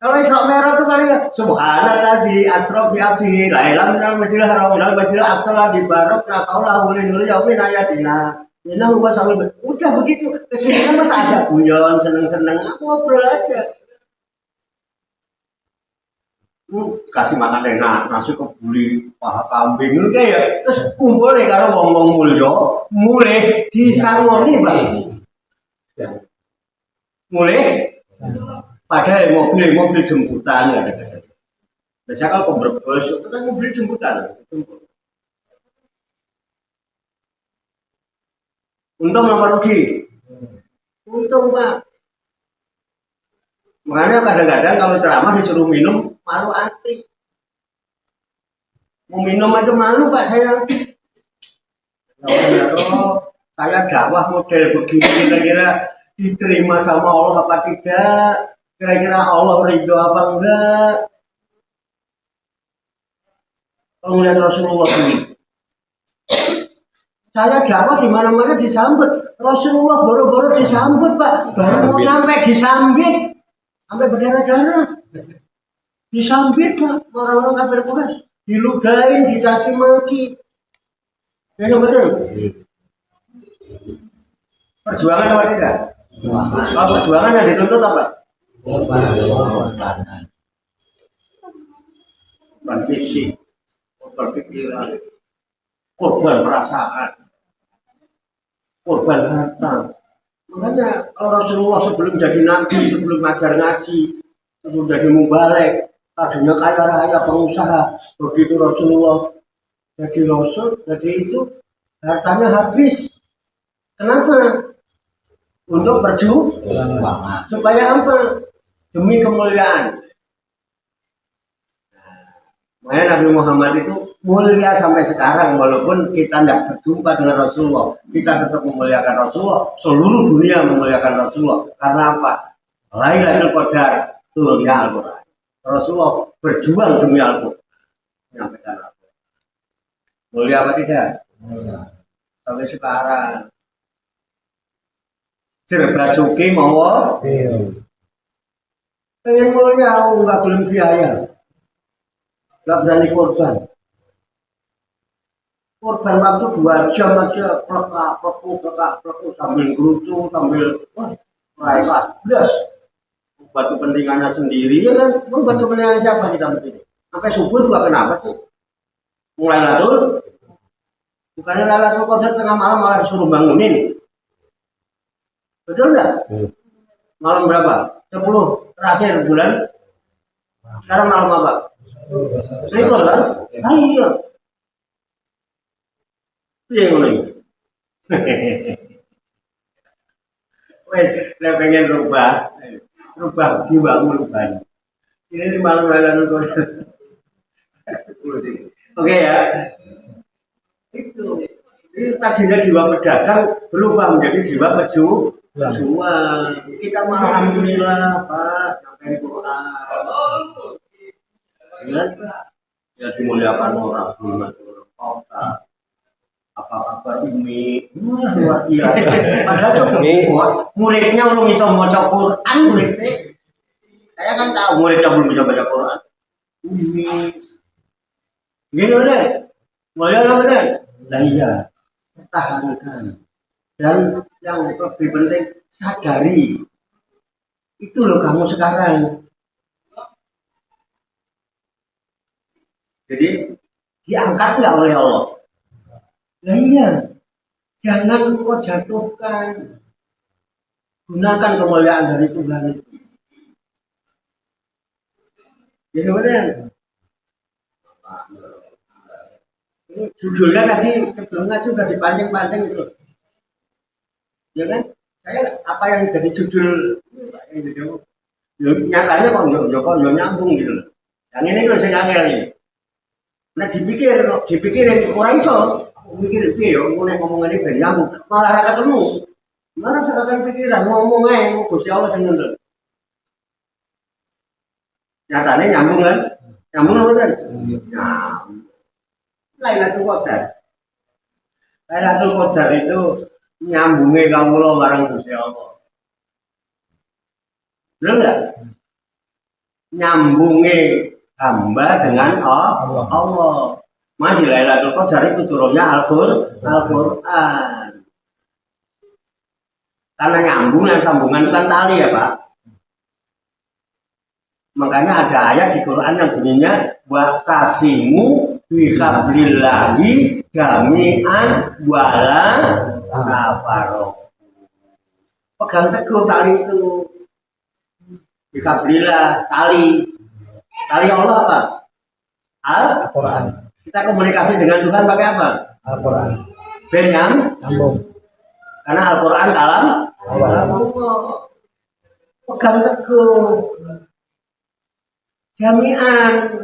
Kalau Isra Mi'raj itu paling subhanallah di asrof bi abdi la ilaha illallah majil haram ilal majil aqsa di barok na qaulahu lil yaumin ayatina. Ini ubah sambil udah begitu. Kesini kan masa aja guyon seneng-seneng aku ngobrol aja. Kasih makan enak, nasi kebuli, paha kambing itu kayak terus kumpul nih karo wong-wong mulya, mulai disangoni Bang. Mulai padahal mobil jemputan ya. Biasanya kalau pemberbes itu kan mobil jemputan. Untung nomor rugi. Untung Pak. Makanya kadang-kadang kalau ceramah disuruh minum malu anti. Mau minum aja malu Pak saya. Saya dakwah model begini kira-kira diterima sama Allah apa tidak? Kira-kira Allah ridho apa enggak? Kalau melihat Rasulullah ini, saya dakwah di mana-mana disambut. Rasulullah boro-boro disambut Pak, baru mau sampai disambit, sampai berdarah-darah. Disambit Pak, orang-orang kafir Quraisy, diludahin, dicaci maki. Ya betul. Perjuangan apa tidak? Kalau perjuangan yang dituntut apa? Korban fisik, korban pikiran, korban perasaan, korban harta. Makanya Rasulullah sebelum jadi nabi, sebelum ngajar ngaji, sebelum jadi mubalek, tadinya kaya raya pengusaha. Begitu Rasulullah jadi rasul, jadi itu hartanya habis. Kenapa? Untuk berjuang supaya apa? Demi kemuliaan. Makanya Nabi Muhammad itu mulia sampai sekarang, walaupun kita tidak berjumpa dengan Rasulullah, kita tetap memuliakan Rasulullah. Seluruh dunia memuliakan Rasulullah. Karena apa? Lailatul Qadar turunnya Al-Quran. Rasulullah berjuang demi Al-Quran. Menyampaikan Al-Quran. Mulia apa tidak? Sampai sekarang. Serba suki mau pengen mulia, nggak belum biaya, nggak berani korban. Korban waktu 2 jam aja, pelekak sambil gerutu, sambil raih kelas. Buat kepentingannya sendiri ya kan, buat kepentingan siapa kita begini? Sampai subuh juga kenapa sih? Mulai latul, bukannya latul Qadar tengah malam malah disuruh bangunin. Betul enggak? Malam berapa? 10 terakhir bulan. Sekarang malam apa? Selikur kan? Ah iya. Iya ini. Wes, saya pengen rubah jiwamu rubah. Ini di malam-malam itu. Oke ya. Itu. Ini tadinya jiwa pedagang berubah menjadi jiwa pejuang. Kita malah alhamdulillah Pak sampai Quran. Ya dimuliakan orang kota. Apa-apa ini luar biasa. Padahal tuh muridnya belum bisa baca Quran muridnya. Saya kan tahu muridnya belum bisa baca Quran. Gini udah, mulia udah. Nah iya, pertahankan. Dan yang lebih penting sadari itu loh kamu sekarang. Jadi diangkat nggak oleh Allah? Nah iya, jangan kau jatuhkan. Gunakan kemuliaan dari Tuhan itu. Jadi benar. Ini judulnya tadi sebelumnya sudah dipanjang-panjang itu. Ya kan? Saya apa yang jadi judul gitu. Nyatanya kok nyambung gitu loh. Yang ini kalau saya ngangel ini. Nah dipikirin orang iso, mikirin piye yo ngomong ini ben nyambung. Malah ora ketemu. Malah seakan pikiran ngomong ae kok Gusti Allah sing ngono. Nyatanya nyambung kan? Nyambung apa kan? Nyambung. Lailatul Qadar. Lailatul Qadar itu nyambungnya kamu lo bareng Gusti Allah. Benar nggak? Nyambungnya hamba dengan Allah. Maju Lailatul Qadar itu turunnya Al-Quran. Karena nyambung dan sambungan itu kan tali ya Pak. Makanya ada ayat di Quran yang bunyinya wa tasimu bihablillahi jami'an wala tafarraqu. Pegang teguh tali itu. Bihablillah tali Allah apa? Al-Quran. Kita komunikasi dengan Tuhan pakai apa? Al-Quran. Nyambung. Karena Al-Quran kalam Allah. Pegang teguh. Jami'an.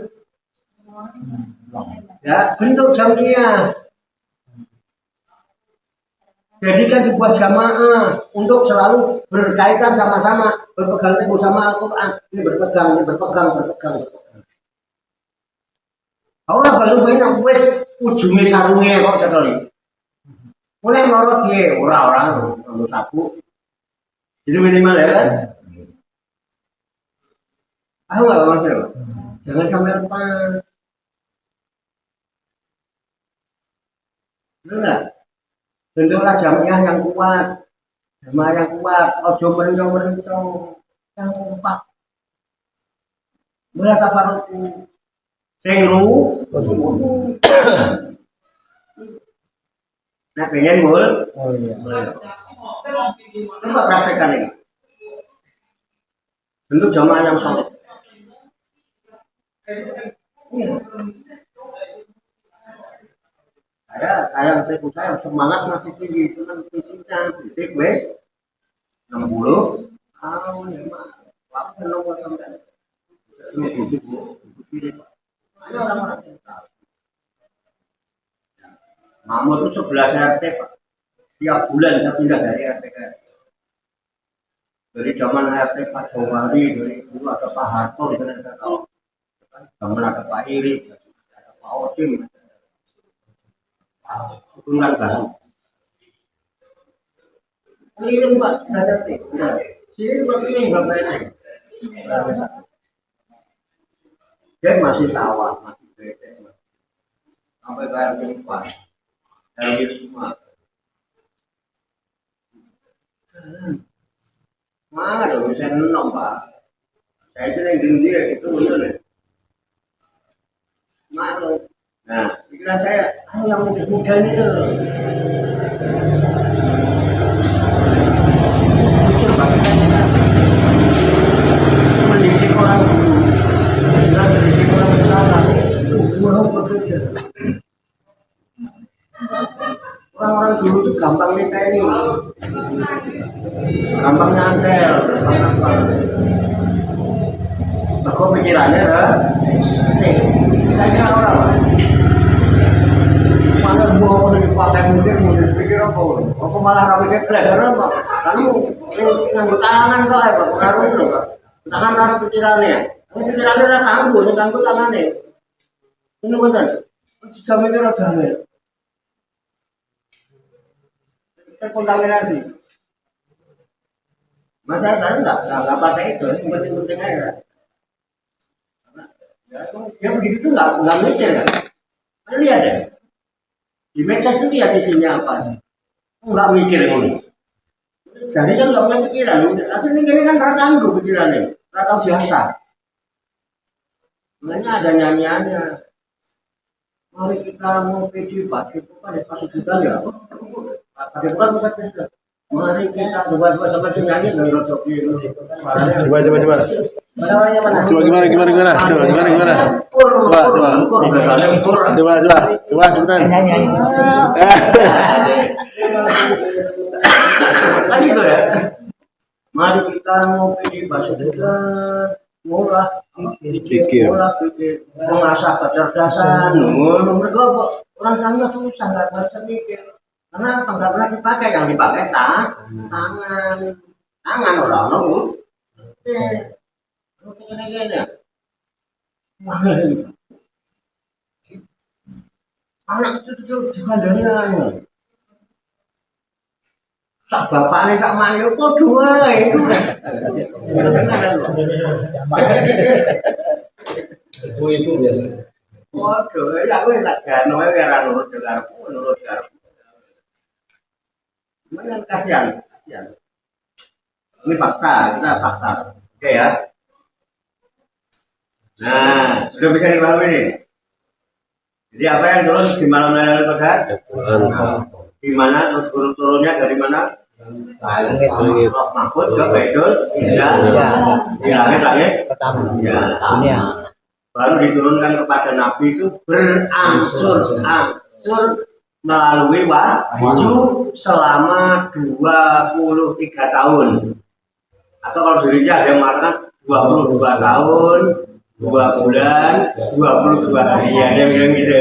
Ya, bentuk jamiah. Jadikan sebuah jamaah untuk selalu berkaitan sama-sama, berpegang teguh sama Al-Quran. Ini berpegang. Orang baru main wes ujungnya sarungnya kok cekali. Mulai melorot dia orang-orang nganggo sapu. Itu minimal ya kan? Aku nggak maksudnya, jangan sampai lepas. Benar nggak? Bentuklah jamiah yang kuat, jamaah yang kuat. Ojo merencong, yang kompak. Berata paroku. Sengru, nah pengen mul, coba praktekkan ini. Bentuk jamaah yang solid. Saya semangat masih tinggi, cuman fisiknya fisik wes 60 tahun ya mah, waktu nomor sampai ada orang-orang yang tahu. Mahmud itu 11 RT Pak. Tiap bulan saya pindah dari RT ke RT. Dari zaman RT Pak Jomari, dari dulu ada Pak Harto di sana saya tahu. Zaman ada Pak Iri, ada Pak Odim, Turunan baru. Ini Pak sudah RT. Sini Pak ini berapa RT? Dia masih sawah, masih beres, sampai ke RT 4, RT 5. Mana dong, saya nenong Pak. Saya itu yang dia itu betul ya. Mana? Nah, pikiran saya, yang muda ini loh. Betul Pak, mendidik orang dulu. Orang-orang dulu itu gampang nikah ini, gampang nyantel, gampang apa. Kok pikirannya sih, saya kira orang mana mau dipakai mungkin pikir apa malah rapi keklek apa? Kamu nganggut tangan kok apa pengaruh itu kok? Tangan harus pikirannya. Pikirannya udah ganggu tangannya. Ini benar. Jika mikir aja nih. Kita kontaminasi. Masa saya nggak pakai itu, penting-penting aja. Ya begitu nggak mikir kan? Anda lihat ya. Di medsos itu lihat isinya apa? Nggak mikir nulis. Jadi kan nggak punya pikiran. Tapi ini kan rata pikirannya, rata biasa. Makanya ada nyanyiannya. Mari kita ngopi di Pak itu kan kasih kita ya. Tapi bukan kita. Mari kita coba sama si nyanyi dan rotok ini. Coba. Coba Gimana? Coba cepetan. Kan gitu ya. Mari kita ngopi di bakso degan, murah pikir, mengasah kecerdasan. Mereka orang sana susah nggak bisa mikir, karena nggak pernah dipakai. Yang dipakai tangan orang nunggu. Gini. Anak itu dikandangnya. Sak bapaknya sak mane kok dua itu. Itu biasa. Waduh, ya aku tak gano ora nurut dengarku. Mana kasihan. Ini fakta, kita fakta. Oke ya. Nah, sudah bisa dipahami nih. Jadi apa yang turun di malam Lailatul Qadar? Di mana turunnya dari mana? Langit. Roh Mahfud ke Baitul di langit pertama ya. dunia. Baru diturunkan kepada Nabi itu berangsur melalui wahyu selama 23 tahun. Atau kalau dirinya ada yang mengatakan 22 tahun, 2 bulan 22 hari ya, dia bilang gitu.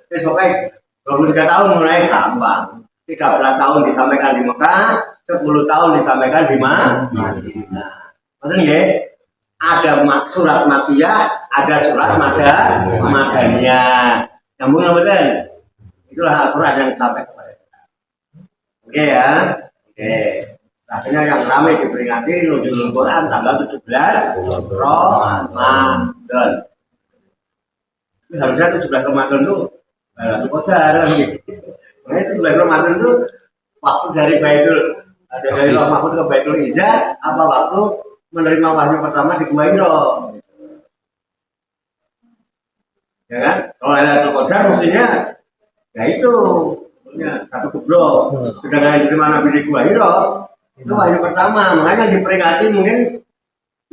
Terus pokoknya 23 tahun mulai gampang. 13 tahun disampaikan di Mekah, 10 tahun disampaikan di Madinah. Maksudnya ya, ada surat Makkiyah, ada surat Madaniyah. Nyambung apa betul? Itulah Al-Quran yang sampai kepada kita. Oke ya, oke. Akhirnya yang ramai diperingati nuzulul Quran tanggal 17 Ramadan. Ini harusnya 17 Ramadan itu Lailatul Qadar gitu. Nah, 17 Ramadan itu waktu dari dari Loh Mahfud ke Baitul Izzah, apa waktu menerima wahyu pertama di Gua Hira. Ya kan? Kalau Lailatul Qadar mestinya ya itu ya, satu kubro. Sedangkan yang diterima Nabi di Gua Hira itu wahyu pertama, makanya diperingati mungkin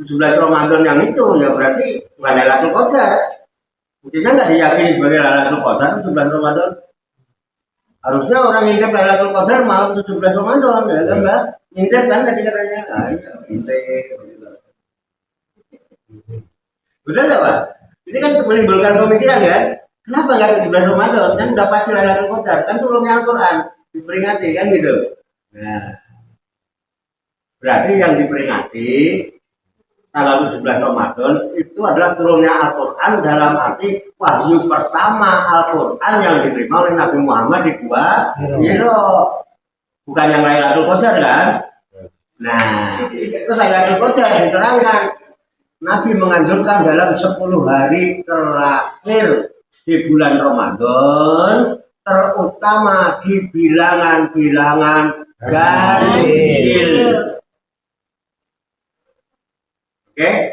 17 Ramadan yang itu ya berarti bukan Lailatul Qadar. Buktinya nggak diyakini sebagai Lailatul Qadar 17 Ramadan. Harusnya orang ngintip Lailatul Qadar malam 17 Ramadan ya kan Mbak? Ngintip kan tadi katanya. Ah, iya, ngintip. Betul nggak Pak? Ini kan menimbulkan pemikiran kan? Kenapa nggak 17 Ramadan? Kan udah pasti Lailatul Qadar, kan turunnya Al-Quran diperingati kan gitu. Nah, berarti yang diperingati tanggal 17 Ramadan itu adalah turunnya Al-Quran dalam arti wahyu pertama Al-Quran yang diterima oleh Nabi Muhammad di Gua Hira. Bukan yang Lailatul Qadar kan? Nah, terus Lailatul Qadar diterangkan Nabi menganjurkan dalam 10 hari terakhir di bulan Ramadan, terutama di bilangan-bilangan ganjil. Oke?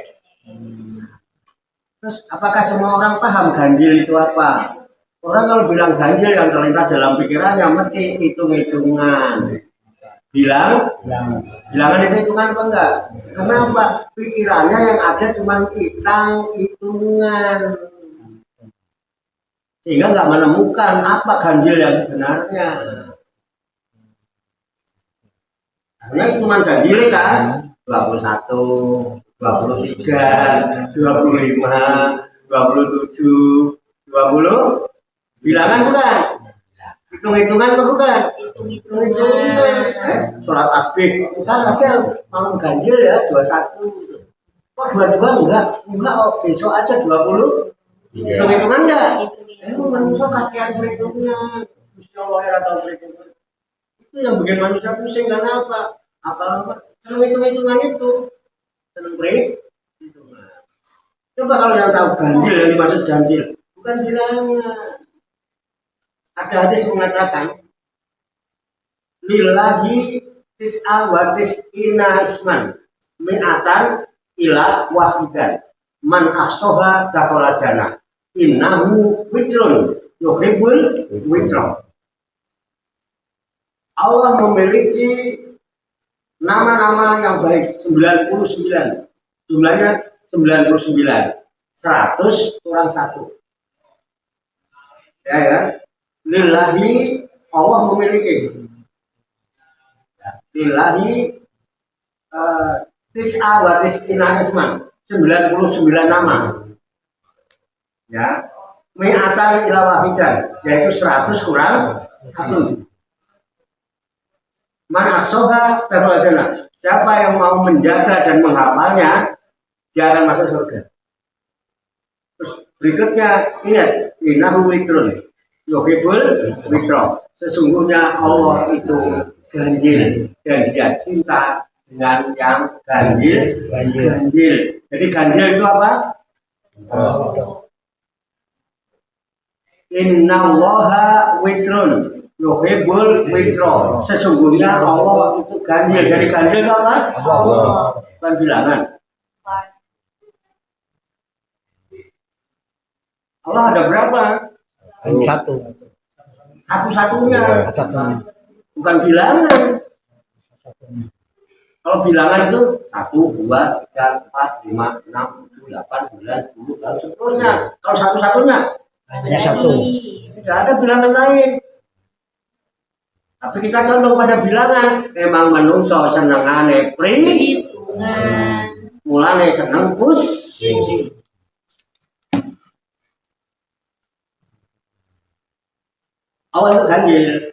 Terus apakah semua orang paham ganjil itu apa? Orang kalau bilang ganjil yang terlintas dalam pikirannya mesti hitung-hitungan. Bilangan itu hitungan apa enggak? Kenapa? Pikirannya yang ada cuma hitung-hitungan. Sehingga nggak menemukan apa ganjil yang sebenarnya. Hanya cuma ganjil kan? 21, 23, 25, 27, 20. Bilangan bukan? Hitung-hitungan bukan? Hitung-hitungan. Sholat tasbih. Kan aja malam ganjil ya 21. Kok 22 enggak? Enggak, oh, besok aja 20. Hitung-hitungan enggak? Manusia kakean perhitungan. Insya Allah ya tahu perhitungan. Itu yang bikin manusia pusing karena apa? Apa? Senang hitung-hitungan itu. Senang perhitungan. Coba kalau yang tahu ganjil, yang dimaksud ganjil bukan bilangan. Ada hadis mengatakan lillahi tis'a wa tis'ina isman mi'atan ila wahidan man ahsoha dakhala jannah innahu witrun yuhibbul witra. Allah memiliki nama-nama yang baik 99. Jumlahnya 99. 100 kurang 1. Ya kan? Lillahi Allah memiliki. Lillahi tis'a wa tis'ina isman 99 nama. Ya. Mi'atan ila wahidan yaitu 100 kurang 1. Man ahsoha dakhala jannah. Siapa yang mau menjaga dan menghafalnya, dia akan masuk surga. Terus berikutnya ingat, innahu witrun yuhibbul witra. Sesungguhnya Allah itu ganjil dan dia cinta dengan yang ganjil. Jadi ganjil itu apa? Innallaha witrun yuhibbul witra. Sesungguhnya Allah itu ganjil. Jadi ganjil itu apa? Allah. Bukan bilangan. Allah ada berapa? Satu. Satu-satunya. Bukan bilangan. Kalau bilangan itu 1, 2, 3, 4, 5, 6, 7, 8, 9, 10, dan seterusnya. Kalau satu-satunya Hanya satu. tidak ada bilangan lain. Tapi kita condong pada bilangan. Memang menungso senengane perhitungan. Mulane seneng pusing. Allah itu ganjil,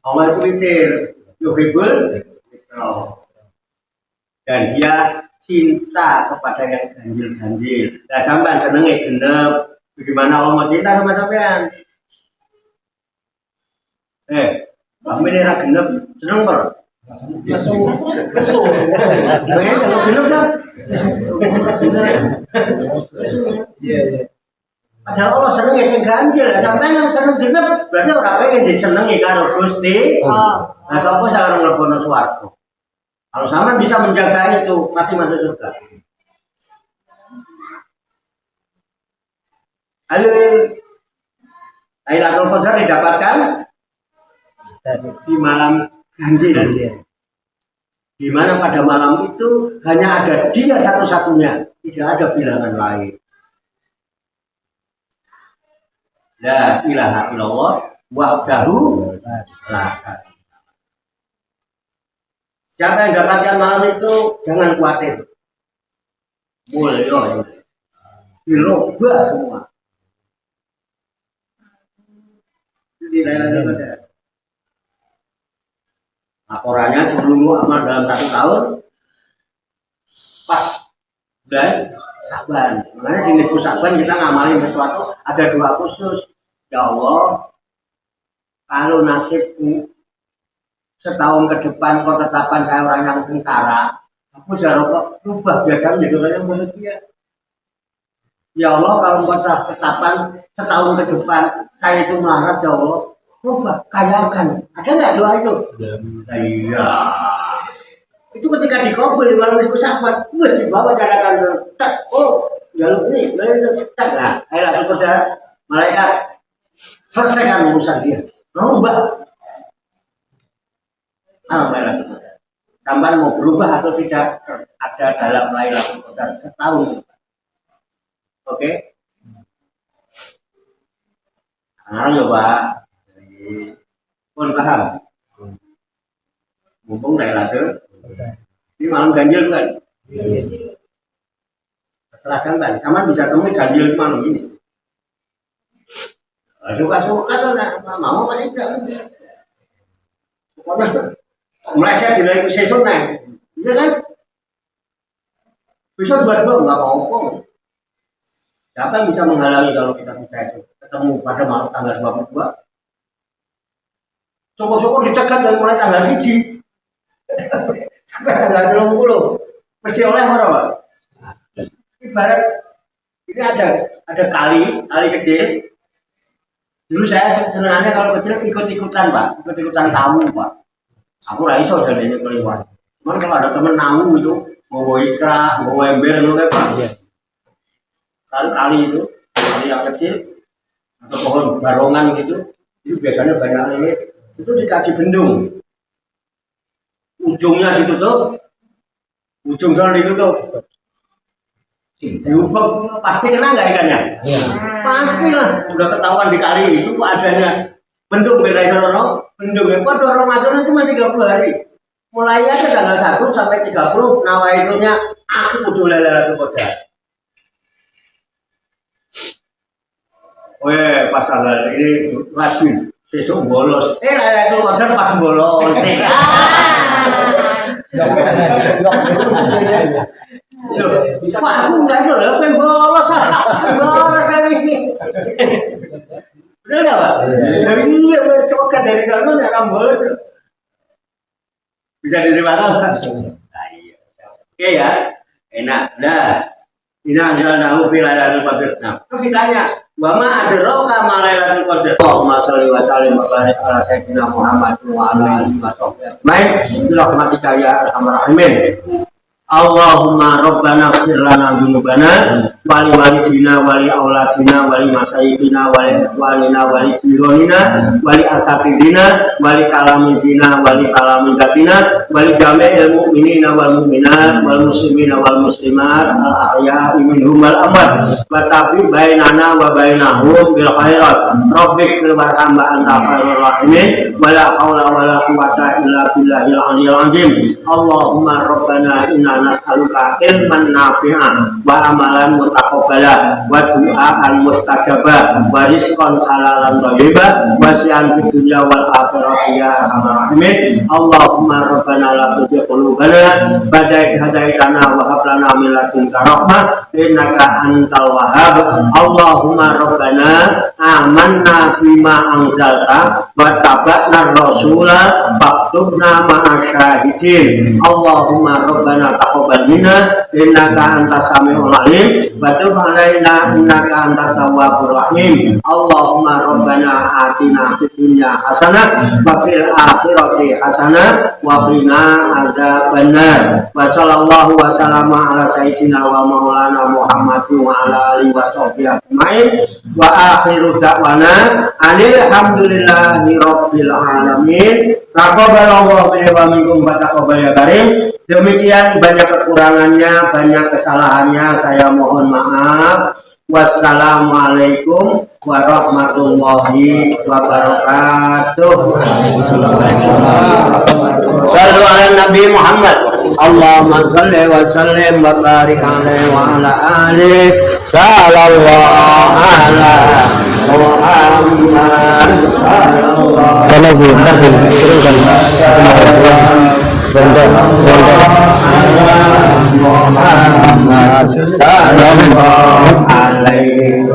Allah itu witir, yuhibbul witro. Dan dia cinta kepada yang ganjil-ganjil. Nah sampean senengnya genep, bagaimana Allah mau cinta sama sampean? Kami ini ra genep, seneng per? Kesu. Kalau genep kan? Iya. Padahal Allah seneng ya sing ganjil, sampean yang seneng genep berarti ora pengen disenengi karo Gusti. Nah sapa sing mlebono swarga? Kalau sampean bisa menjaga itu pasti masuk surga. Halo. Lailatul Qadar didapatkan di malam ganjil. Di mana pada malam itu hanya ada dia satu-satunya, tidak ada bilangan lain. La ilaha illallah wahdahu la. Siapa yang dapatkan malam itu jangan khawatir. Mulya dirubah semua. Jadi laporannya sebelum amal dalam 1 tahun pas bulan Saban. Makanya di minggu Saban kita ngamalin sesuatu ada 2 khusus. Ya Allah, kalau nasibku setahun ke depan kau tetapkan saya orang yang sengsara, aku jarang kok rubah biasa menjadi orang yang bahagia. Ya Allah, kalau kau tetapkan setahun ke depan saya itu melarat, ya Allah, rubah, kayakan. Ada nggak doa itu? Iya. Itu ketika dikabul di malam minggu Saban, mesti dibawa catatan. Oh, jalur ini, tak lah. Ayolah kepada malaikat selesaikan urusan dia. Rubah. Sampai mau berubah atau tidak ada dalam Lailatul Qadar setahun. Oke? Sekarang coba pun paham. Mumpung Lailatul ini malam ganjil kan? Setelah sampai, kamu bisa temui ganjil malam ini. Suka-suka tuh, mau apa tidak? Pokoknya meleset di dalam sesok nih, iya kan? Bisa dua-dua nggak apa-apa. Siapa yang bisa menghalangi kalau kita bisa itu ketemu pada malam tanggal 22? Syukur-syukur dicegat dan mulai tanggal 1 sampai tanggal 30 mesti oleh berapa? Ibarat ini ada kali kecil. Dulu saya senangnya kalau kecil ikut-ikutan Pak, ikut-ikutan tamu Pak. Aku raiso jadinya keliwat. Cuman kalau ada temen namu itu, bawa ikra, bawa ember itu kan Pak. Kali itu, kali yang kecil, atau pohon barongan gitu, itu biasanya banyak ini, itu di kaki bendung. Ujungnya ditutup, ujungnya ditutup. Diubah pasti kena nggak ikannya? Ya. Pastilah, udah ketahuan di kali itu kok adanya bendung beda itu bendung itu pada Ramadan cuma 30 hari. Mulainya tanggal 1 sampai 30 nawaitunya aku kudu Lailatul Qadar. Weh, pas tanggal ini rajin besok bolos. Lailatul Qadar pas bolos. Wah, aku enggak ada loh, pengen bolos kali ini. Bener nggak Pak? Iya, coba dari sana nggak bolos. Bisa diterima kan? Oke ya, enak. Dah, ini adalah nahu Lailatul Qadar. Nah, kita tanya, wama adraka ma Lailatul Qadar? Allahumma sholli wa sallim wa barik ala sayyidina Muhammad wa ala alihi wa sahbihi. Baik, bismillahirrahmanirrahim ya arhamar rahimin. Allahumma rabbana ighfir lana dzunubana wa li walidina wa li auladina wa li masayikhina wa li ikhwanina wa li jironina wa li asatidina wa li kalamidina wa li kalamidatina wa li jami'il mu'minina wal mu'minat wal muslimina wal muslimat al ahya'i minhum wal amwat wa tafi bainana wa bainahum bil khairat rabbik warham wa anta khairur rahimin wa la haula wa la quwwata illa billahil aliyyil azim. Allahumma rabbana inna nas'aluka ilman nafi'an wa amalan mutaqabbala wa du'aan mustajaba wa rizqan halalan thayyiban wa si'an fid dunya wal akhirati ya arhamar rahimin. Allahumma rabbana la tuzigh qulubana ba'da idh hadaitana wa hab lana min ladunka rahmah innaka antal wahhab. Allahumma rabbana amanna bima anzalta wa tabatna rasula faktubna ma'asyahidin. Allahumma rabbana taqabbal minna innaka antas samiul alim wa tub alaina innaka antat tawwabur rahim. Allahumma rabbana atina fid dunya hasanah wa fil akhirati hasanah wa qina adzabannar. Wa sallallahu wa sallama ala sayyidina wa maulana Muhammadin wa ala alihi wa sahbihi ajmain. Wa akhiru da'wana alhamdulillahi rabbil alamin. Taqabbalallahu minna wa minkum wa taqabbal ya karim. Demikian banyak kekurangannya, banyak kesalahannya, saya mohon maaf. Wassalamualaikum warahmatullahi wabarakatuh. Sallu ala Nabi Muhammad. Allahumma salli wa sallim wa barik alaihi wa ala alihi. Sallallahu ala Muhammad. Sallallahu ala Muhammad. Sallallahu alaihi